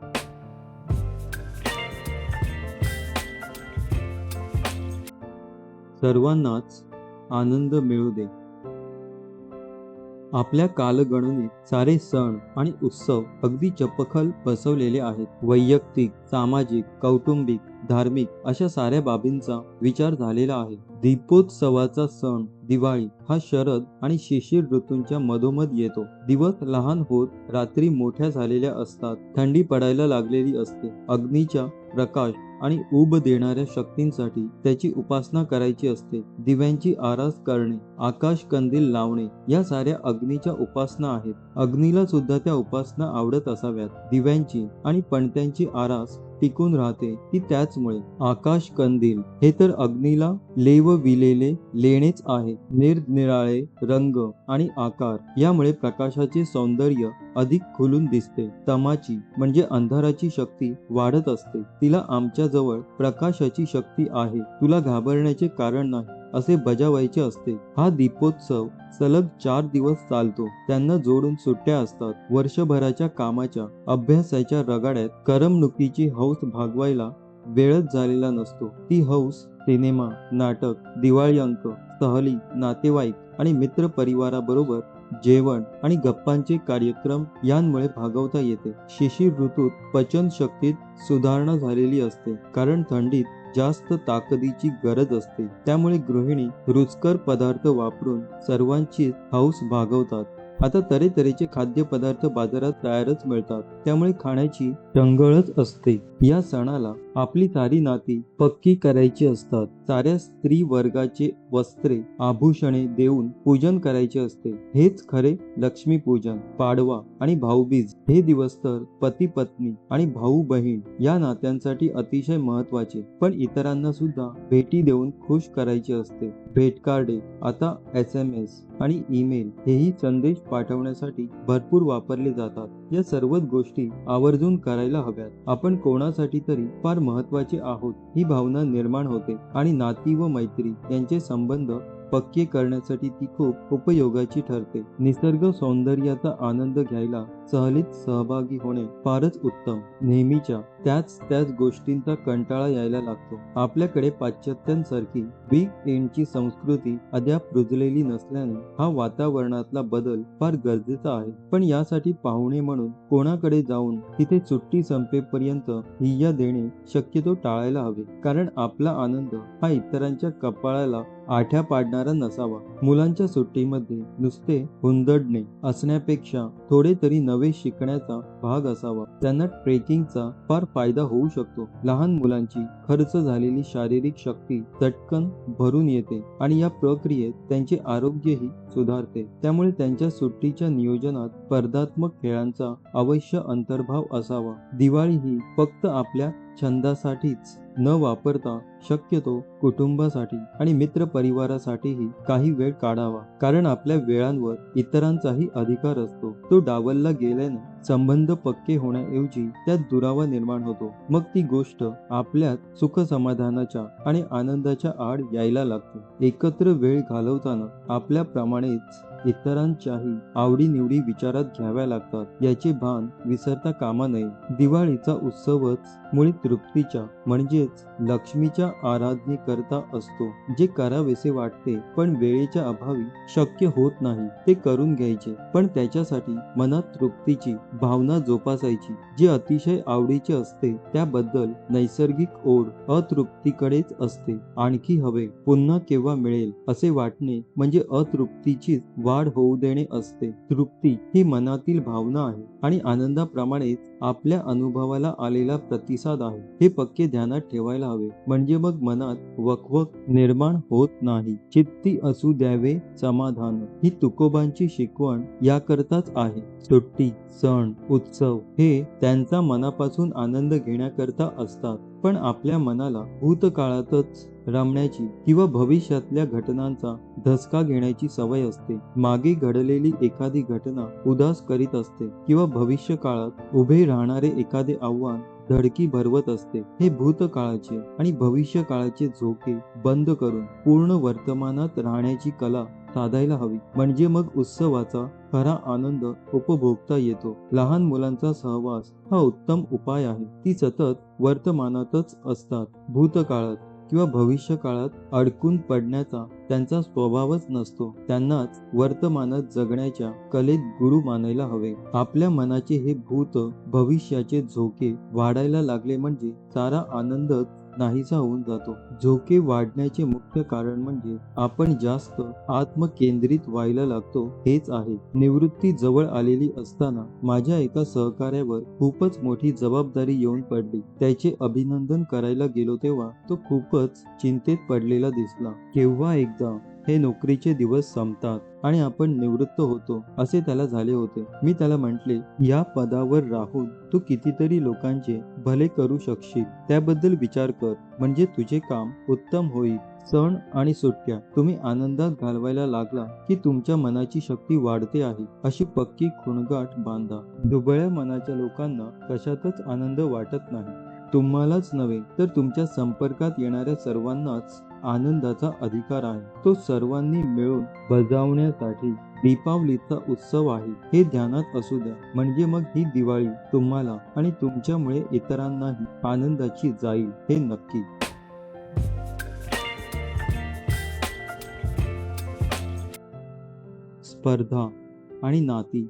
सर्वांनाच आनंद मिळू दे. आपल्या कालगणनेत सारे सण आणि उत्सव अगदी चपखल बसवलेले आहेत. वैयक्तिक, सामाजिक, कौटुंबिक, धार्मिक अशा साऱ्या बाबींचा विचार झालेला आहे. दीपोत्सवाचा सण दिवाळी हा शरद आणि शिशिर ऋतूंच्या मधोमध येतो. दिवस लहान होत रात्री मोठ्या झालेल्या असतात. थंडी पडायला लागलेली असते. अग्नीच्या प्रकाश आणि ऊब देणाऱ्या शक्तींसाठी त्याची उपासना करायची असते. दिव्यांची आरास करणे, आकाश कंदील लावणे या साऱ्या अग्नीच्या उपासना आहेत. अग्नीला सुद्धा त्या उपासना आवडत असाव्यात. दिव्यांची आणि पणत्यांची आरास टिकून राहते ती त्याचमुळे. आकाश कंदील हे तर अग्नीला लेवविलेले लेणेच आहे. निरनिराळे रंग आणि आकार यामुळे प्रकाशाचे सौंदर्य अधिक खुलून दिसते. तमाची म्हणजे अंधाराची शक्ती वाढत असते. तिला आमच्या जवळ प्रकाशाची शक्ती आहे, तुला घाबरण्याचे कारण नाही असे बजावायचे असते. हा दीपोत्सव सलग 4 दिवस चालतो. त्यांना जोडून सुट्ट्या असतात. वर्षभराच्या कामाच्या अभ्यासाच्या रगाड्यात करमणुकीची हौस भागवायला वेळच झालेला नसतो. ती हौस सिनेमा, नाटक, दिवाळी अंक, सहली, नातेवाईक आणि मित्र परिवाराबरोबर जेवण आणि गप्पांचे कार्यक्रम यांमुळे भागवता येते. शिशिर ऋतूत पचन शक्तीत सुधारणा झालेली असते, कारण थंडीत जास्त ताकदीची गरज असते. त्यामुळे गृहिणी रुचकर पदार्थ वापरून सर्वांचीच हौस भागवतात. आता तऱ्हेतऱ्हेचे खाद्यपदार्थ बाजारात तयारच मिळतात, त्यामुळे खाण्याची टंगळच असते. या सणाला आपली सारी नाती पक्की करायची असतात. साऱ्या स्त्री वर्गाचे वस्त्रे, आभूषणे देऊन पूजन करायचे असते. हेच खरे लक्ष्मी पूजन. पाडवा आणि भाऊबीज हे दिवस तर पती पत्नी आणि भाऊ बहीण या नात्यांसाठी अतिशय महत्वाचे. पण इतरांना सुद्धा भेटी देऊन खुश करायचे असते. भेटकार्डे, आता SMS आणि ईमेल हेही संदेश पाठवण्यासाठी भरपूर वापरले जातात. या सर्वच गोष्टी आवर्जून करायला हव्यात. आपण कोणासाठी तरी फार महत्वाचे आहोत ही भावना निर्माण होते आणि नाती व मैत्री यांचे संबंध पक्के करण्यासाठी ती खूप उपयोगाची ठरते. निसर्ग सौंदर्याचा आनंद घ्यायला सहलीत सहभागी होणे फारच उत्तम. नेहमीच्या त्याच गोष्टींचा कंटाळा यायला लागतो. आपल्याकडे पाश्चात्यांसारखी वीक एंडची संस्कृती अद्याप रुजलेली नसल्याने हा वातावरणातला बदल फार गरजेचा आहे. पण यासाठी पाहुणे म्हणून कोणाकडे जाऊन तिथे सुट्टी संपेपर्यंत हिय्या देणे शक्यतो टाळायला हवे. कारण आपला आनंद हा इतरांच्या कपाळाला आठ्या पाडणारा नसावा. मुलांच्या सुट्टीमध्ये नुसते हुंदडणे असण्यापेक्षा थोडे तरी नवे शिकण्याचा भाग असावा. त्यांना ट्रेकिंगचा फार फायदा होऊ शकतो. लहान मुलांची खर्च झालेली शारीरिक शक्ती चटकन भरून येते आणि या प्रक्रियेत त्यांचे आरोग्यही सुधारते. त्यामुळे त्यांच्या सुट्टीच्या नियोजनात स्पर्धात्मक खेळांचा अवश्य अंतर्भाव असावा. दिवाळी ही फक्त आपल्या छंदासाठीच न वापरता शक्यतो कुटुंबासाठी आणि मित्र परिवारासाठीही काही वेळ काढावा. कारण आपल्या वेळांवर इतरांचाही अधिकार असतो. तो डावलला गेल्याने संबंध पक्के होण्याऐवजी त्यात दुरावा निर्माण होतो. मग ती गोष्ट आपल्यात सुख समाधानाच्या आणि आनंदाच्या आड यायला लागते. एकत्र वेळ घालवताना आपल्याप्रमाणेच इतरांच्याही आवडीनिवडी विचारात घ्याव्या लागतात याचे भान विसरता कामा नये. दिवाळीचा उत्सवच मुळी तृप्तीच्या म्हणजेच लक्ष्मीच्या आराधनेकरता असतो. जे करावेसे वाटते पण वेळेच्या अभावी शक्य होत नाही ते करून घ्यायचे. पण त्याच्यासाठी मनात तृप्तीची भावना जोपासायची. जे अतिशय आवडीचे असते त्याबद्दल नैसर्गिक ओढ अतृप्तीकडेच असते. आणखी हवे, पुन्हा केव्हा मिळेल असे वाटणे म्हणजे अतृप्तीचीच वाढ होऊ देणे असते. तृप्ती ही मनातील भावना आहे आणि आनंदाप्रमाणेच आपल्या अनुभवाला आलेला प्रतिसाद आहे. हे पक्के ध्यानात ठेवायला हवे. म्हणजे मग मनात वकवक निर्माण होत नाही. चित्ती असू द्यावे समाधान ही तुकोबांची शिकवण याकरताच आहे. सुट्टी, सण, उत्सव हे त्यांचा मनापासून आनंद घेण्याकरता असतात. पण आपल्या मनाला भूतकाळातच रमण्याची किंवा भविष्यातल्या घटनांचा धसका घेण्याची सवय असते. मागे घडलेली एखादी घटना उदास करीत असते किंवा भविष्य काळात उभे राहणारे एखादे आव्हान धडकी भरवत असते. हे भूतकाळाचे आणि भविष्य काळाचे झोके बंद करून पूर्ण वर्तमानात राहण्याची कला साधायला हवी. म्हणजे मग उत्सवाचा खरा आनंद उपभोगता येतो. लहान मुलांचा सहवास हा उत्तम उपाय आहे. ती सतत वर्तमानातच असतात. भूतकाळात किंवा भविष्य काळात अडकून पडण्याचा त्यांचा स्वभावच नसतो. त्यांनाच वर्तमानात जगण्याच्या कलेत गुरु मानायला हवे. आपल्या मनाचे हे भूत भविष्याचे झोके वाढायला लागले म्हणजे सारा आनंदच नाहीसा होऊन जातो. झोके वाढण्याचे मुख्य कारण म्हणजे आपण जास्त आत्मकेंद्रित व्हायला लागतो हेच आहे. निवृत्ती जवळ आलेली असताना माझ्या एका सहकार्यावर खूपच मोठी जबाबदारी येऊन पडली. त्याचे अभिनंदन करायला गेलो तेव्हा तो खूपच चिंतेत पडलेला दिसला. केव्हा एकदा हे नोकरीचे दिवस संपतात आणि आपण निवृत्त होतो असे त्याला झाले होते. मी त्याला म्हटले, या पदावर राहून तू कितीतरी लोकांचे भले करू शकशील. त्याबद्दल विचार कर, म्हणजे तुझे काम उत्तम होईल. सण आणि सुट्ट्या तुम्ही आनंदात घालवायला लागला की तुमच्या मनाची शक्ती वाढते आहे अशी पक्की खुणगाठ बांधा. दुबळ्या मनाच्या लोकांना कशातच आनंद वाटत नाही. तुम्हालाच नव्हे तर तुमच्या संपर्कात येणाऱ्या सर्वांनाच आनंदाचा अधिकार आहे. तो सर्वांनी मिळून बजावण्यासाठी दीपावलीचा उत्सव आहे हे ध्यानात असू द्या. म्हणजे मग ही दिवाळी तुम्हाला आणि तुमच्यामुळे इतरांनाही आनंदाची जाईल हे नक्की. स्पर्धा आणि नाती.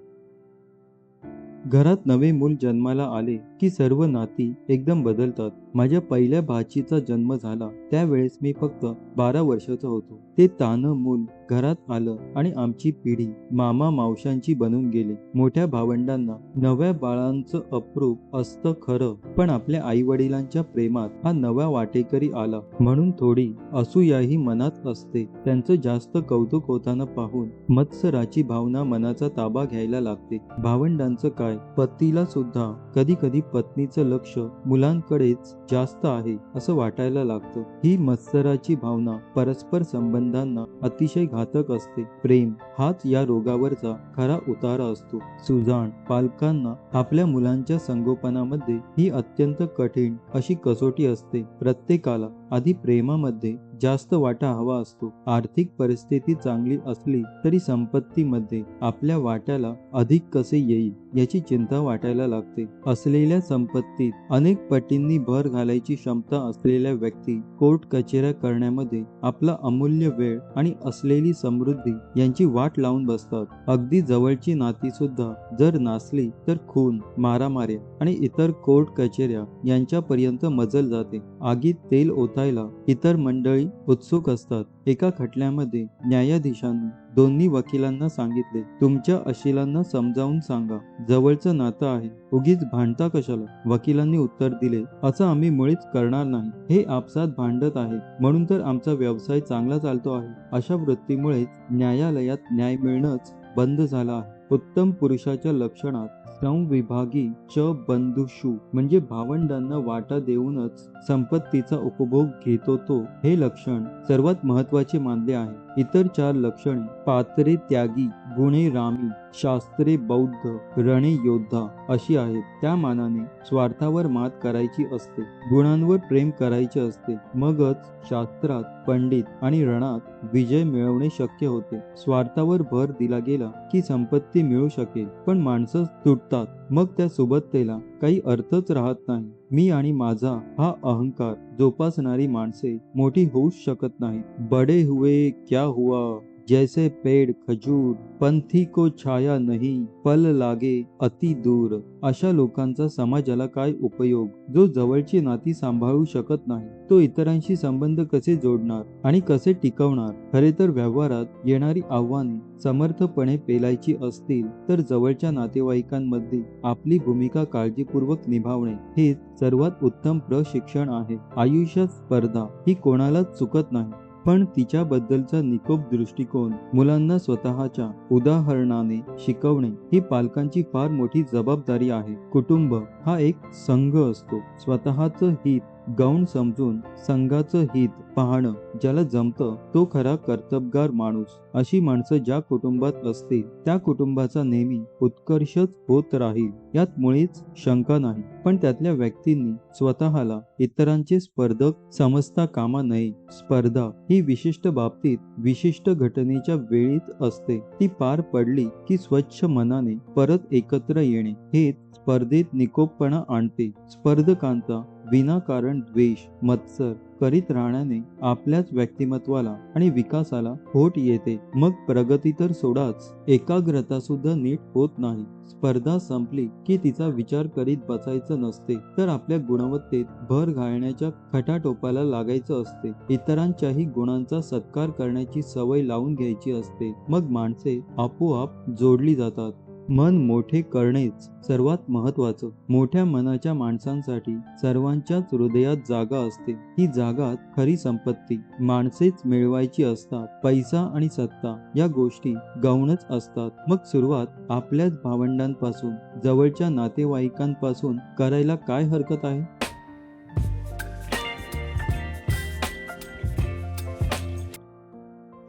घरात नवे मूल जन्माला आले की सर्व नाती एकदम बदलतात. माझ्या पहिल्या भाचीचा जन्म झाला त्यावेळेस मी फक्त 12 वर्षाचा होतो. ते तानं मूल घरात आलं आणि आमची पिढी मामा मावशांची बनून गेली. मोठ्या भावंडांना नव्या बाळांचं अप्रूप असतं खरं, पण आपल्या आई वडिलांच्या प्रेमात हा नवा वाटेकरी आला म्हणून थोडी असूयाही मनात असते. त्यांचं जास्त कौतुक होताना पाहून मत्सराची भावना मनाचा ताबा घ्यायला लागते. भावंडांचं काय, पतीला सुद्धा कधी कधी पत्नीचं लक्ष मुलांकडेच जास्त आहे असं वाटायला लागतं. ही मत्सराची भावना परस्पर संबंधांना अतिशय घातक असते. प्रेम हाच या रोगावरचा खरा उतारा असतो. सुजाण पालकांना आपल्या मुलांच्या संगोपनामध्ये ही अत्यंत कठीण अशी कसोटी असते. प्रत्येकाला आधी प्रेमामध्ये जास्त वाटा हवा असतो. आर्थिक परिस्थिती चांगली असली तरी संपत्तीमध्ये आपल्या वाट्याला अधिक कसे येईल याची चिंता वाटायला लागते. असलेल्या संपत्तीत अनेक पटींनी भर घालायची क्षमता असलेल्या व्यक्ती कोर्ट कचेऱ्या करण्यामध्ये आपला अमूल्य वेळ आणि असलेली समृद्धी यांची वाट लावून बसतात. अगदी जवळची नाती सुद्धा जर नासली तर खून, मारामाऱ्या आणि इतर कोर्ट कचेऱ्या यांच्यापर्यंत मजल जाते. आगीत तेल ओतायला इतर मंडळी उत्सुक असतात. एका खटल्यामध्ये न्यायाधीशांनी दोन्ही वकिलांना सांगितले, तुमच्या अशिलांना समजावून सांगा, जवळचं नातं आहे, उगीच भांडता कशाला. वकिलांनी उत्तर दिले, असं आम्ही मुळीच करणार नाही. हे आपसात भांडत आहे म्हणून तर आमचा व्यवसाय चांगला चालतो आहे. अशा वृत्तीमुळेच न्यायालयात न्याय मिळणंच बंद झालं आहे. उत्तम पुरुषाच्या लक्षणात संविभागी च बंधुषु म्हणजे भावंडांना वाटा देऊनच संपत्तीचा उपभोग घेतो तो, हे लक्षण सर्वात महत्वाचे मानले आहे. इतर 4 लक्षणे पात्रे त्यागी, गुणे रामी, शास्त्रे बौद्ध, रणे योद्धा अशी आहेत. त्या मानाने स्वार्थावर मात करायची असते, गुणांवर प्रेम करायचे असते, मगच शास्त्रात, पंडित आणि रणात विजय मिळवणे शक्य होते. स्वार्थावर भर दिला गेला की संपत्ती मिळू शकेल, पण माणसं तुटतात, मग त्या सुबत्तेला काही अर्थच राहत नाही. मी आणि माझा हा अहंकार जोपासणारी माणसे मोठी होऊच शकत नाहीत. बडे हुए क्या हुआ, जैसे पेड़ खजूर, पंथी को छाया नहीं, पल लागे अति दूर. अशा लोकांचा समाजाला काय उपयोग, जो जवळची नाती सांभाळू शकत नाही. तो इतरांशी संबंध कसे जोडणार आणि कसे टिकवणार. खरे तर व्यवहारात येणारी आव्हाने समर्थपणे पेलायची असतील तर जवळच्या नातेवाईकांमध्ये आपली भूमिका काळजीपूर्वक निभावणे हे सर्वात उत्तम प्रशिक्षण आहे. आयुष्यात स्पर्धा ही कोणालाच चुकत नाही, पण तिच्याबद्दलचा निकोप दृष्टिकोन मुलांना स्वतःच्या उदाहरणाने शिकवणे ही पालकांची फार मोठी जबाबदारी आहे. कुटुंब हा एक संघ असतो. स्वतःचं हित गौण समजून संघाचं हित पाहणं ज्याला जमतं तो खरा कर्तबगार माणूस. अशी माणसं ज्या कुटुंबात असतील त्या कुटुंबाचा नेहमी उत्कर्षच होत राहील यात मुळीच शंका नाही. पण त्यातल्या व्यक्तींनी स्वतःला इतरांचे स्पर्धक समजता कामा नये. स्पर्धा ही विशिष्ट बाबतीत विशिष्ट घटनेच्या वेळीच असते. ती पार पडली की स्वच्छ मनाने परत एकत्र येणे हे स्पर्धेत निकोपपणा आणते. स्पर्धकांचा विनाकारण द्वेष, मत्सर करीत राहण्याने आपल्याच व्यक्तिमत्वाला आणि विकासाला खोट येते. मग प्रगती तर सोडाच, एकाग्रता सुद्धा नीट होत नाही. स्पर्धा संपली की तिचा विचार करीत बसायचं नसते, तर आपल्या गुणवत्तेत भर घालण्याच्या खटाटोपाला लागायचं असते. इतरांच्याही गुणांचा सत्कार करण्याची सवय लावून घ्यायची असते. मग माणसे आपोआप जोडली जातात. मन मोठे करणेच सर्वात महत्वाचं. मोठ्या मनाच्या माणसांसाठी सर्वांच्याच हृदयात जागा असते. ही जागा खरी संपत्ती. माणसेच मिळवायची असतात. पैसा आणि सत्ता या गोष्टी गौणच असतात. मग सुरुवात आपल्याच भावंडांपासून, जवळच्या नातेवाईकांपासून करायला काय हरकत आहे.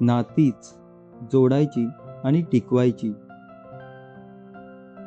नातीच जोडायची आणि टिकवायची.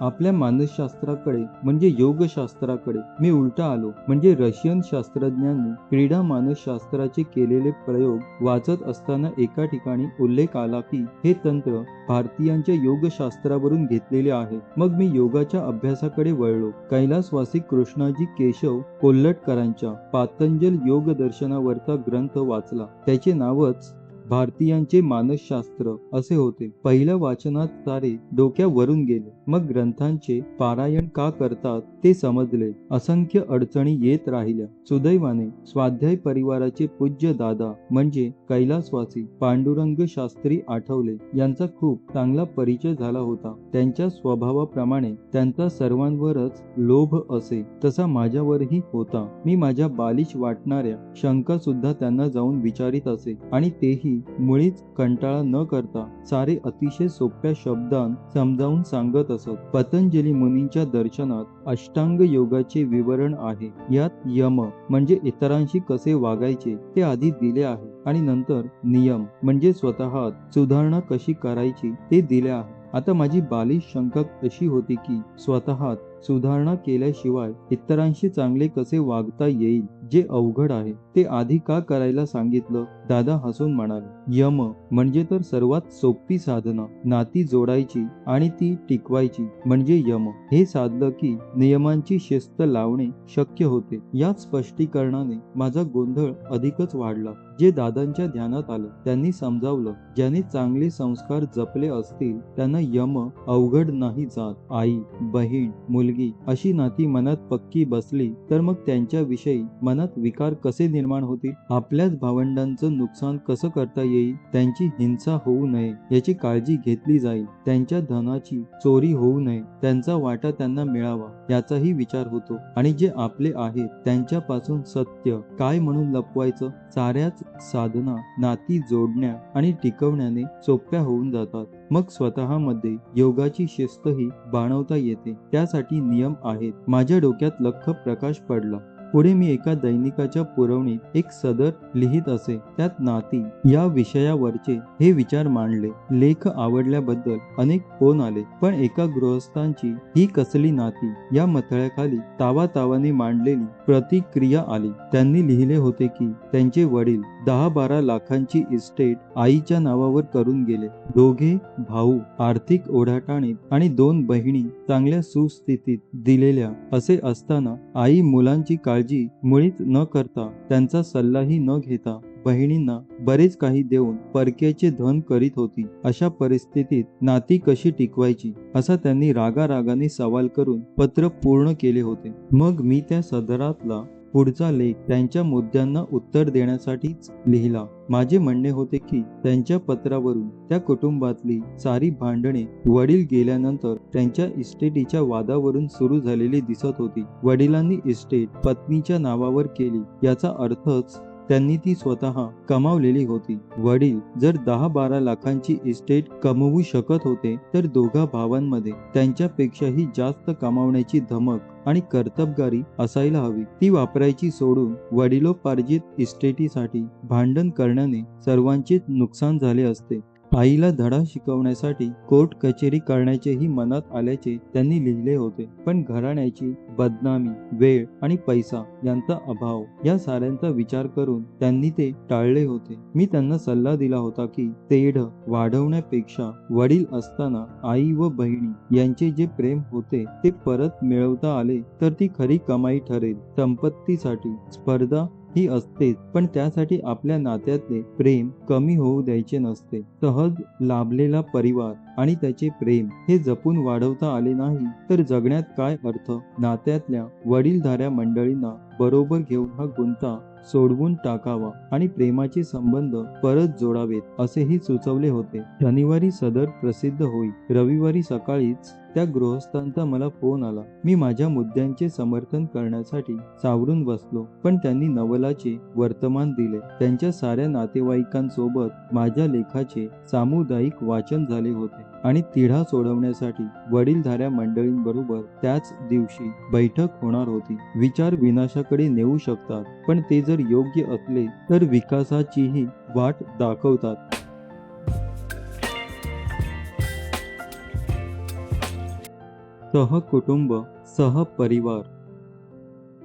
आपल्या मानसशास्त्राकडे म्हणजे योगशास्त्राकडे मी उलटा आलो. म्हणजे रशियन शास्त्रज्ञांनी क्रीडा मानसशास्त्राचे केलेले प्रयोग वाचत असताना एका ठिकाणी उल्लेख आला की हे तंत्र भारतीयांच्या योगशास्त्रावरून घेतलेले आहे. मग मी योगाच्या अभ्यासाकडे वळलो. कैलासवासी कृष्णाजी केशव कोल्हटकरांच्या पातंजल योग दर्शनावरचा ग्रंथ वाचला. त्याचे नावच भारतीयांचे मानसशास्त्र असे होते. पहिल्या वाचनात सारे डोक्यावरून गेले. मग ग्रंथांचे पारायण का करतात ते समजले. असंख्य अडचणी येत राहिल्या. सुदैवाने स्वाध्याय परिवाराचे पूज्य दादा म्हणजे कैलासवासी पांडुरंग शास्त्री आठवले यांचा खूप चांगला परिचय झाला होता. त्यांच्या स्वभावाप्रमाणे त्यांचा सर्वांवरच लोभ असे तसा माझ्यावरही होता. मी माझ्या बालिश वाटणाऱ्या शंका सुद्धा त्यांना जाऊन विचारित असे आणि तेही मुळीच कंटाळा न करता सारे अतिशय सोप्या शब्दांत समजावून सांगत असत. पतंजली मुनींच्या दर्शनात अष्टांग योगाचे विवरण आहे. यात यम म्हणजे इतरांशी कसे वागायचे ते आधी दिले आहे आणि नंतर नियम म्हणजे स्वतःत सुधारणा कशी करायची ते दिले आहे. आता माझी बालिश शंका अशी होती की स्वतःत सुधारणा केल्याशिवाय इतरांशी चांगले कसे वागता येईल, जे अवघड आहे ते आधी का करायला सांगितलं? दादा हसून म्हणाले, यम म्हणजे तर सर्वात सोपी साधना. नाती जोडायची आणि ती टिकवायची म्हणजे यम. हे साधलं की नियमांची शिस्त लावणे शक्य होते. या स्पष्टीकरणाने माझा गोंधळ अधिकच वाढला. जे दादांच्या ध्यानात आलं त्यांनी समजावलं, ज्याने चांगले संस्कार जपले असतील त्यांना यम अवघड नाही जात. आई, बहीण, मुलगी अशी नाती मनात पक्की बसली तर मग त्यांच्याविषयी मनात विकार कसे निर्माण होतील? आपल्याच भावंडांचं नुकसान कसं करता येईल? त्यांची हिंसा होऊ नये याची काळजी घेतली जाईल. त्यांच्या धनाची चोरी होऊ नये, त्यांचा वाटा त्यांना मिळावा याचाही विचार होतो. आणि जे आपले आहेत त्यांच्यापासून सत्य काय म्हणून लपवायचं? साऱ्याच साधना नाती जोडण्या आणि टिकवण्याने सोप्या होऊन जातात. मग स्वतःमध्ये योगाची शिस्तही बाणवता येते. त्यासाठी नियम आहेत. माझ्या डोक्यात लख्ख प्रकाश पडला. पुढे मी एका दैनिकाच्या पुरवणीत एक सदर लिहित असे. त्यात नाती या विषयावरचे हे विचार मांडले. लेख आवडल्याबद्दल अनेक फोन आले, पण एका गृहस्थांची ही कसली नाती या मथळ्याखाली तावातावाने मांडलेली प्रतिक्रिया आली. त्यांनी लिहिले होते की त्यांचे वडील 10-12 लाखांची इस्टेट आईच्या नावावर करून गेले. दोघे भाऊ आर्थिक ओढाताणीत आणि 2 बहिणी चांगल्या सुस्थितीत दिलेल्या असे असताना आई मुलांची काळजी मुळीच न करता, त्यांचा सल्लाही न घेता बहिणींना बरेच काही देऊन परक्याचे धन करीत होती. अशा परिस्थितीत नाती कशी टिकवायची असा त्यांनी रागारागाने सवाल करून पत्र पूर्ण केले होते. मग मी त्या सदरातला पुढचा लेख त्यांच्या मुद्द्यांना उत्तर देण्यासाठीच लिहिला. माझे म्हणणे होते की त्यांच्या पत्रावरून त्या कुटुंबातली सारी भांडणे वडील गेल्यानंतर त्यांच्या इस्टेटीच्या वादावरून सुरू झालेली दिसत होती. वडिलांनी इस्टेट पत्नीच्या नावावर केली याचा अर्थच त्यांनी ती स्वतः कमावलेली होती. वडील जर 10-12 लाखांची इस्टेट कमवू शकत होते तर दोघा भावांमध्ये त्यांच्यापेक्षाही जास्त कमावण्याची धमक आणि कर्तबगारी असायला हवी. ती वापरायची सोडून वडिलोपार्जित इस्टेटीसाठी भांडण करण्याने सर्वांचेच नुकसान झाले असते. आईला धडा शिकवण्यासाठी कोर्ट कचेरी करण्याचेही मनात आल्याचे त्यांनी लिहिले होते. पण घराण्याची बदनामी, वेळ आणि पैसा यांचा अभाव या साऱ्यांचा विचार करून त्यांनी ते टाळले होते. मी त्यांना सल्ला दिला होता की तेढ वाढवण्यापेक्षा वडील असताना आई व बहिणी यांचे जे प्रेम होते ते परत मिळवता आले तर ती खरी कमाई ठरेल. संपत्तीसाठी स्पर्धा ही असतेच, पण त्यासाठी आपल्या नात्यातले प्रेम कमी होऊ द्यायचे नसते. सहज लाभलेला परिवार आणि त्याचे प्रेम हे जपून वाढवता आले नाही तर जगण्यात काय अर्थ? नात्यातल्या वडीलधाऱ्या मंडळींना बरोबर घेऊन हा गुंता सोडवून टाकावा आणि प्रेमाचे संबंध परत जोडावेत असेही सुचवले होते. शनिवारी सदर प्रसिद्ध होईल. रविवारी सकाळीच त्या गृहस्थांचा मला फोन आला. मी माझ्या मुद्द्यांचे समर्थन करण्यासाठी सावरून बसलो, पण त्यांनी नवलाचे वर्तमान दिले. त्यांच्या साऱ्या नातेवाईकांसोबत माझ्या लेखाचे सामुदायिक वाचन झाले होते आणि तिढा सोडवण्यासाठी वडीलधाऱ्या मंडळींबरोबर त्याच दिवशी बैठक होणार होती. विचार विनाशाकडे नेऊ शकतात, पण ते जर योग्य असले तर विकासाचीही वाट दाखवतात. सहकुटुंब, सहपरिवार.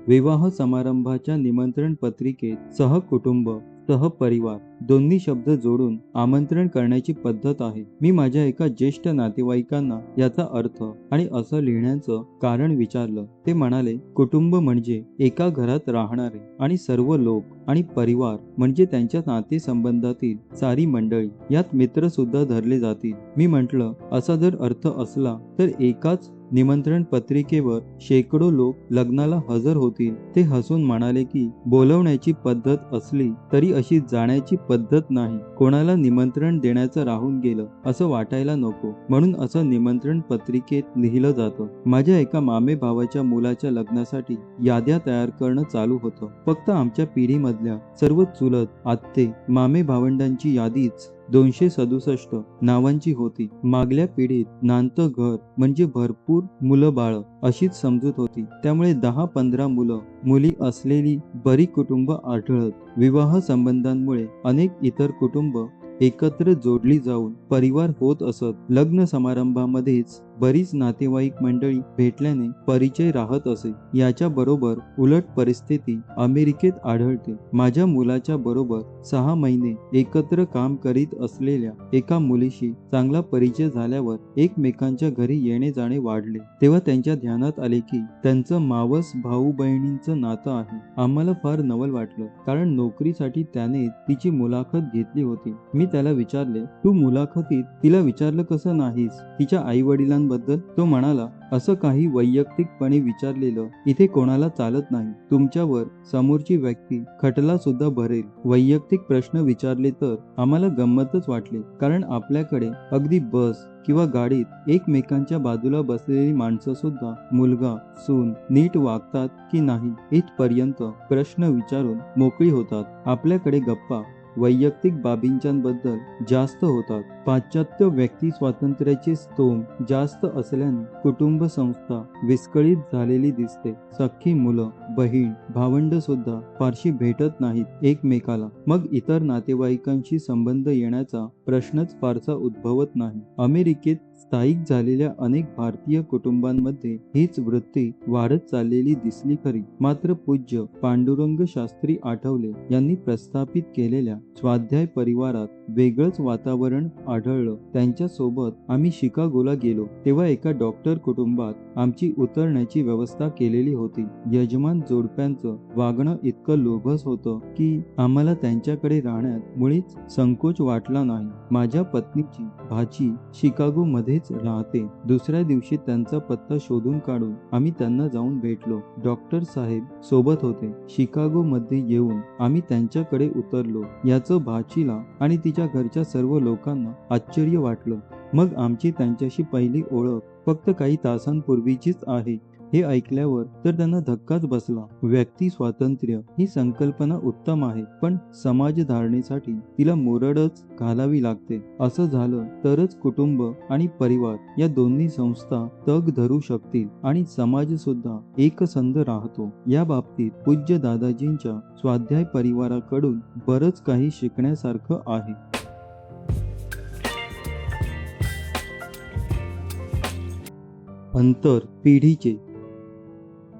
विवाह समारंभाच्या निमंत्रण पत्रिकेत सहकुटुंब, सहपरिवार दोन्ही शब्द जोडून आमंत्रण करण्याची पद्धत आहे. मी माझ्या एका ज्येष्ठ नातेवाईकांना याचा अर्थ आणि असं लिहिण्याचं कारण विचारलं. ते म्हणाले, कुटुंब म्हणजे एका घरात राहणारे आणि सर्व लोक आणि परिवार म्हणजे त्यांच्या नातेसंबंधातील सारी मंडळी. यात मित्र सुद्धा धरले जातील. मी म्हटलं, असा जर अर्थ असला तर एकाच निमंत्रण पत्रिकेवर शेकडो लोक लग्नाला हजर होतील. ते हसून म्हणाले की बोलवण्याची पद्धत असली तरी अशी जाण्याची पद्धत नाही. कोणाला निमंत्रण देण्याचं राहून गेलं असं वाटायला नको, म्हणून असं निमंत्रण पत्रिकेत लिहिलं जातं. माझ्या एका मामे भावाच्या मुलाच्या लग्नासाठी याद्या तयार करणं चालू होतं. फक्त आमच्या पिढीमधल्या सर्व चुलत, आत्ते, मामे भावंडांची यादीच 267 नावांची होती. मागल्या पिढीत नांतं घर म्हणजे भरपूर मुलं बाळ अशीच समजूत होती. त्यामुळे 10-15 मुलं मुली असलेली बरी कुटुंब आढळत. विवाह संबंधांमुळे अनेक इतर कुटुंब एकत्र जोडली जाऊन परिवार होत असत. लग्न समारंभामध्येच बरीच नातेवाईक मंडळी भेटल्याने परिचय राहत असे. याच्या बरोबर उलट परिस्थिती अमेरिकेत आढळते. माझ्या मुलाच्या बरोबर 6 महिने एकत्र काम करीत असलेल्या एका मुलीशी चांगला परिचय झाल्यावर एकमेकांच्या घरी येणे जाणे वाढले. तेव्हा त्यांच्या ध्यानात आले की त्यांचं मावस भाऊ बहिणींचं नातं आहे. आम्हाला फार नवल वाटलं, कारण नोकरीसाठी त्याने तिची मुलाखत घेतली होती. मी त्याला विचारले, तू मुलाखतीत तिला विचारलं कसं नाहीस तिच्या आई वडिलांबद्दल? तो म्हणाला, असं काही वैयक्तिकपणे विचारलेलं इथे कोणाला चालत नाही. तुमच्यावर समोरची व्यक्ती खटला सुद्धा भरेल. वैयक्तिक प्रश्न विचारले तर आम्हाला गंमतच वाटले, कारण आपल्याकडे अगदी बस किंवा गाडीत एकमेकांच्या बाजूला बसलेली माणसं सुद्धा मुलगा सून नीट वागतात की नाही इथपर्यंत प्रश्न विचारून मोकळी होतात. आपल्याकडे गप्पा वैयक्तिक बाबींच्याबद्दल जास्त होतात. पाश्चात्य व्यक्ती स्वातंत्र्याचे स्तोम जास्त असल्याने कुटुंब संस्था विस्कळीत झालेली दिसते. सख्खी मुलं, बहीण, भावंड सुद्धा फारशी भेटत नाहीत एकमेकाला. मग इतर नातेवाईकांशी संबंध येण्याचा प्रश्नच फारसा उद्भवत नाही. अमेरिकेत स्थायिक झालेल्या अनेक भारतीय कुटुंबांमध्ये हीच वृत्ती वाढत चाललेली दिसली खरी. मात्र पूज्य पांडुरंग शास्त्री आठवले यांनी प्रस्थापित केलेल्या स्वाध्याय परिवारात वेगळंच वातावरण आढळलं. त्यांच्या सोबत आम्ही शिकागोला गेलो तेव्हा एका डॉक्टर कुटुंबात आमची उतरण्याची व्यवस्था केलेली होती. यजमान जोडप्यांचं वागणं इतकं लोभस होतं की आम्हाला त्यांच्याकडे राहण्यात मुळीच संकोच वाटला नाही. माझ्या पत्नीची भाची शिकागो मध्येच राहते. दुसऱ्या दिवशी त्यांचा पत्ता शोधून काढून आम्ही त्यांना जाऊन भेटलो. डॉक्टर साहेब सोबत होते. शिकागो मध्ये येऊन आम्ही त्यांच्याकडे उतरलो. याचं भाचीला आणि तिच्या घरच्या सर्व लोकांना आश्चर्य वाटलं. मग आमची त्यांच्याशी पहिली ओळख फक्त काही तासांपूर्वीचीच आहे हे ऐकल्यावर तर त्यांना धक्काच बसला. व्यक्ती स्वातंत्र्य ही संकल्पना उत्तम आहे, पण समाज धारणेसाठी तिला मुरडच घालावी लागते. असं झालं तरच कुटुंब आणि परिवार या दोन्ही संस्था तग धरू शकतील आणि समाज सुद्धा एकसंध राहतो. या बाबतीत पूज्य दादाजींच्या स्वाध्याय परिवाराकडून बरंच काही शिकण्यासारखं आहे. अंतर पिढीचे.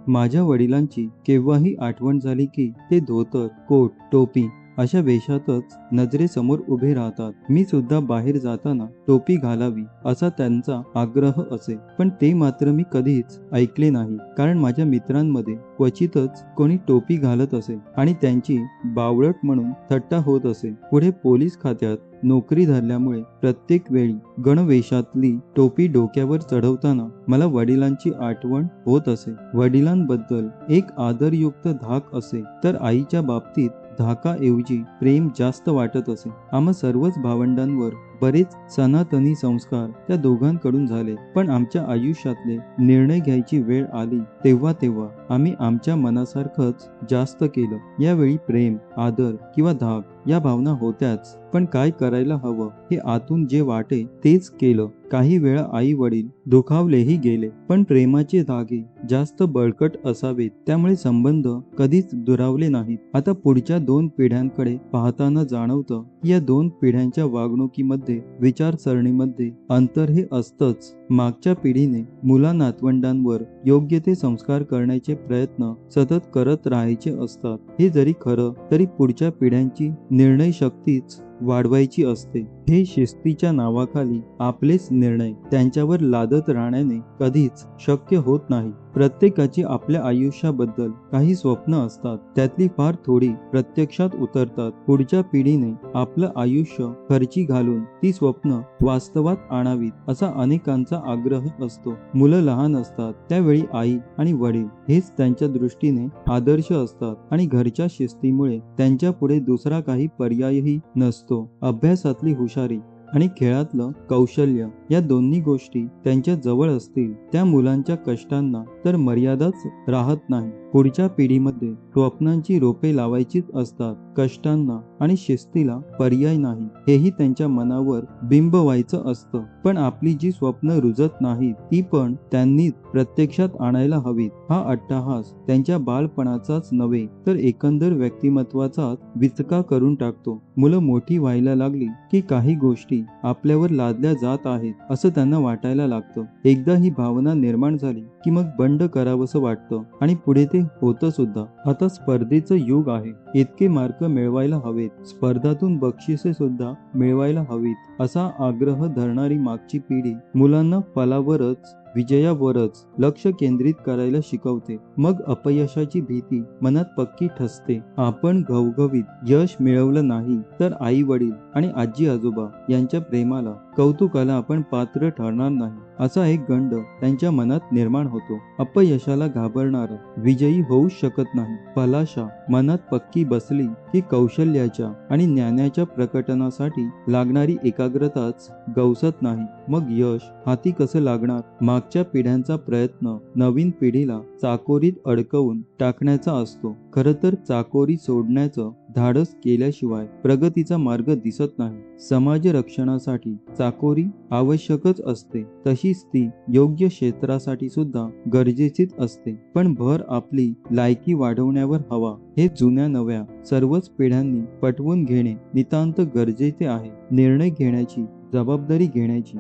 माझ्या वडिलांची केव्हाही आठवण झाली की ते धोतर, कोट, टोपी अशा वेशातच नजरेसमोर उभे राहतात. मी सुद्धा बाहेर जाताना टोपी घालावी असा त्यांचा आग्रह असे, पण ते मात्र मी कधीच ऐकले नाही, कारण माझ्या मित्रांमध्ये क्वचितच कोणी टोपी घालत असे आणि त्यांची बावळट म्हणून थट्टा होत असे. पुढे पोलीस खात्यात नोकरी धरल्यामुळे प्रत्येक वेळी गणवेशातली टोपी डोक्यावर चढवताना मला वडिलांची आठवण होत असे. वडिलांबद्दल एक आदरयुक्त धाक असे, तर आईच्या बाबतीत धाकाऐवजी प्रेम जास्त वाटत असे. आम्हा सर्वच भावंडांवर बरेच सनातनी संस्कार त्या दोघांकडून झाले, पण आमच्या आयुष्यातले निर्णय घ्यायची वेळ आली तेव्हा आम्ही आमच्या मनासारखंच जास्त केलं. यावेळी प्रेम, आदर किंवा धाक या भावना होत्याच, पण काय करायला हवं हे आतून जे वाटे तेच केलं. काही वेळा आई वडील दुखावलेही गेले, पण प्रेमाचे धागे जास्त बळकट असावेत, त्यामुळे संबंध कधीच दुरावले नाहीत. आता पुढच्या 2 पिढ्यांकडे पाहताना जाणवतं की या 2 पिढ्यांच्या वागणुकीमध्ये, विचारसरणीमध्ये अंतर हे असतंच. मागच्या पिढीने मुला नातवंडांवर योग्य ते संस्कार करण्याचे प्रयत्न सतत करत राहायचे असतात. हे जरी खरं तरी पुढच्या पिढ्यांची निर्णय शक्तीच वाढवायची असते. हे शिस्तीच्या नावाखाली आपलेच निर्णय त्यांच्यावर लादत राहण्याने कधीच शक्य होत नाही. प्रत्येकाची आपल्या आयुष्याबद्दल काही स्वप्न असतात, त्यातली फार थोडी प्रत्यक्षात उतरतात. पुढच्या पिढीने आपलं आयुष्य खर्ची घालून ती स्वप्न वास्तवात आणावीत असा अनेकांचा आग्रह असतो. मुलं लहान असतात त्यावेळी आई आणि वडील हेच त्यांच्या दृष्टीने आदर्श असतात आणि घरच्या शिस्तीमुळे त्यांच्या पुढे दुसरा काही पर्यायही नसतो. अभ्यासातली हुशारी आणि खेळातलं कौशल्य या दोन्ही गोष्टी त्यांच्या जवळ असतील त्या मुलांच्या कष्टांना तर मर्यादाच राहत नाही. पुढच्या पिढीमध्ये स्वप्नांची रोपे लावायचीच असतात. कष्टांना आणि शिस्तीला पर्याय नाही हेही त्यांच्या मनावर बिंब व्हायचं असतं. पण आपली जी स्वप्न रुजत नाहीत ती पण त्यांनीच प्रत्यक्षात आणायला हवीत. हा अट्टहास त्यांच्या बालपणाचाच नव्हे तर एकंदर व्यक्तिमत्वाचाच विचका करून टाकतो. मुलं मोठी व्हायला लागली की काही गोष्टी आपल्यावर लादल्या जात आहेत असं त्यांना वाटायला लागतं. एकदा ही भावना निर्माण झाली की मग बंड करावंसं वाटतं आणि पुढे ते होतं सुद्धा. आता स्पर्धेचं युग आहे. इतके मार्क मिळवायला हवेत, स्पर्धातून बक्षिसे सुद्धा मिळवायला हवीत असा आग्रह धरणारी मागची पिढी मुलांना फलावरच विजयावरच लक्ष केंद्रित करायला शिकवते. मग अपयशाची भीती मनात पक्की ठसते. आपण घवघवीत यश मिळवलं नाही तर आई वडील आणि आजी आजोबा यांच्या प्रेमाला कौतुकाला आपण पात्र ठरणार नाही असा एक गंड त्यांच्या मनात निर्माण होतो. अपयशाला घाबरणारा विजयी होऊ शकत नाही. फलाशा मनात पक्की बसली की कौशल्याच्या आणि ज्ञानाच्या प्रकटनासाठी लागणारी एकाग्रताच गवसत नाही. मग यश हाती कसं लागणार? मागच्या पिढ्यांचा प्रयत्न नवीन पिढीला चाकोरीत अडकवून टाकण्याचा असतो. खरं तर चाकोरी सोडण्याचं धाडस केल्याशिवाय प्रगतीचा मार्ग दिसत नाही. समाज रक्षणासाठी चाकोरी आवश्यकच असते, तशीच ती योग्य क्षेत्रासाठी सुद्धा गरजेचीच असते. पण भर आपली लायकी वाढवण्यावर हवा हे जुन्या नव्या सर्वच पिढ्यांनी पटवून घेणे नितांत गरजेचे आहे. निर्णय घेण्याची, जबाबदारी घेण्याची,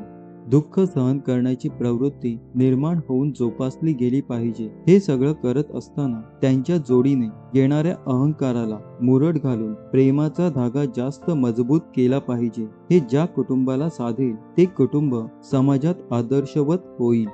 दुःख सहन करण्याची प्रवृत्ती निर्माण होऊन जोपासली गेली पाहिजे. हे सगळं करत असताना त्यांच्या जोडीने येणाऱ्या अहंकाराला मुरड घालून प्रेमाचा धागा जास्त मजबूत केला पाहिजे. हे ज्या कुटुंबाला साधेल ते कुटुंब समाजात आदर्शवत होईल.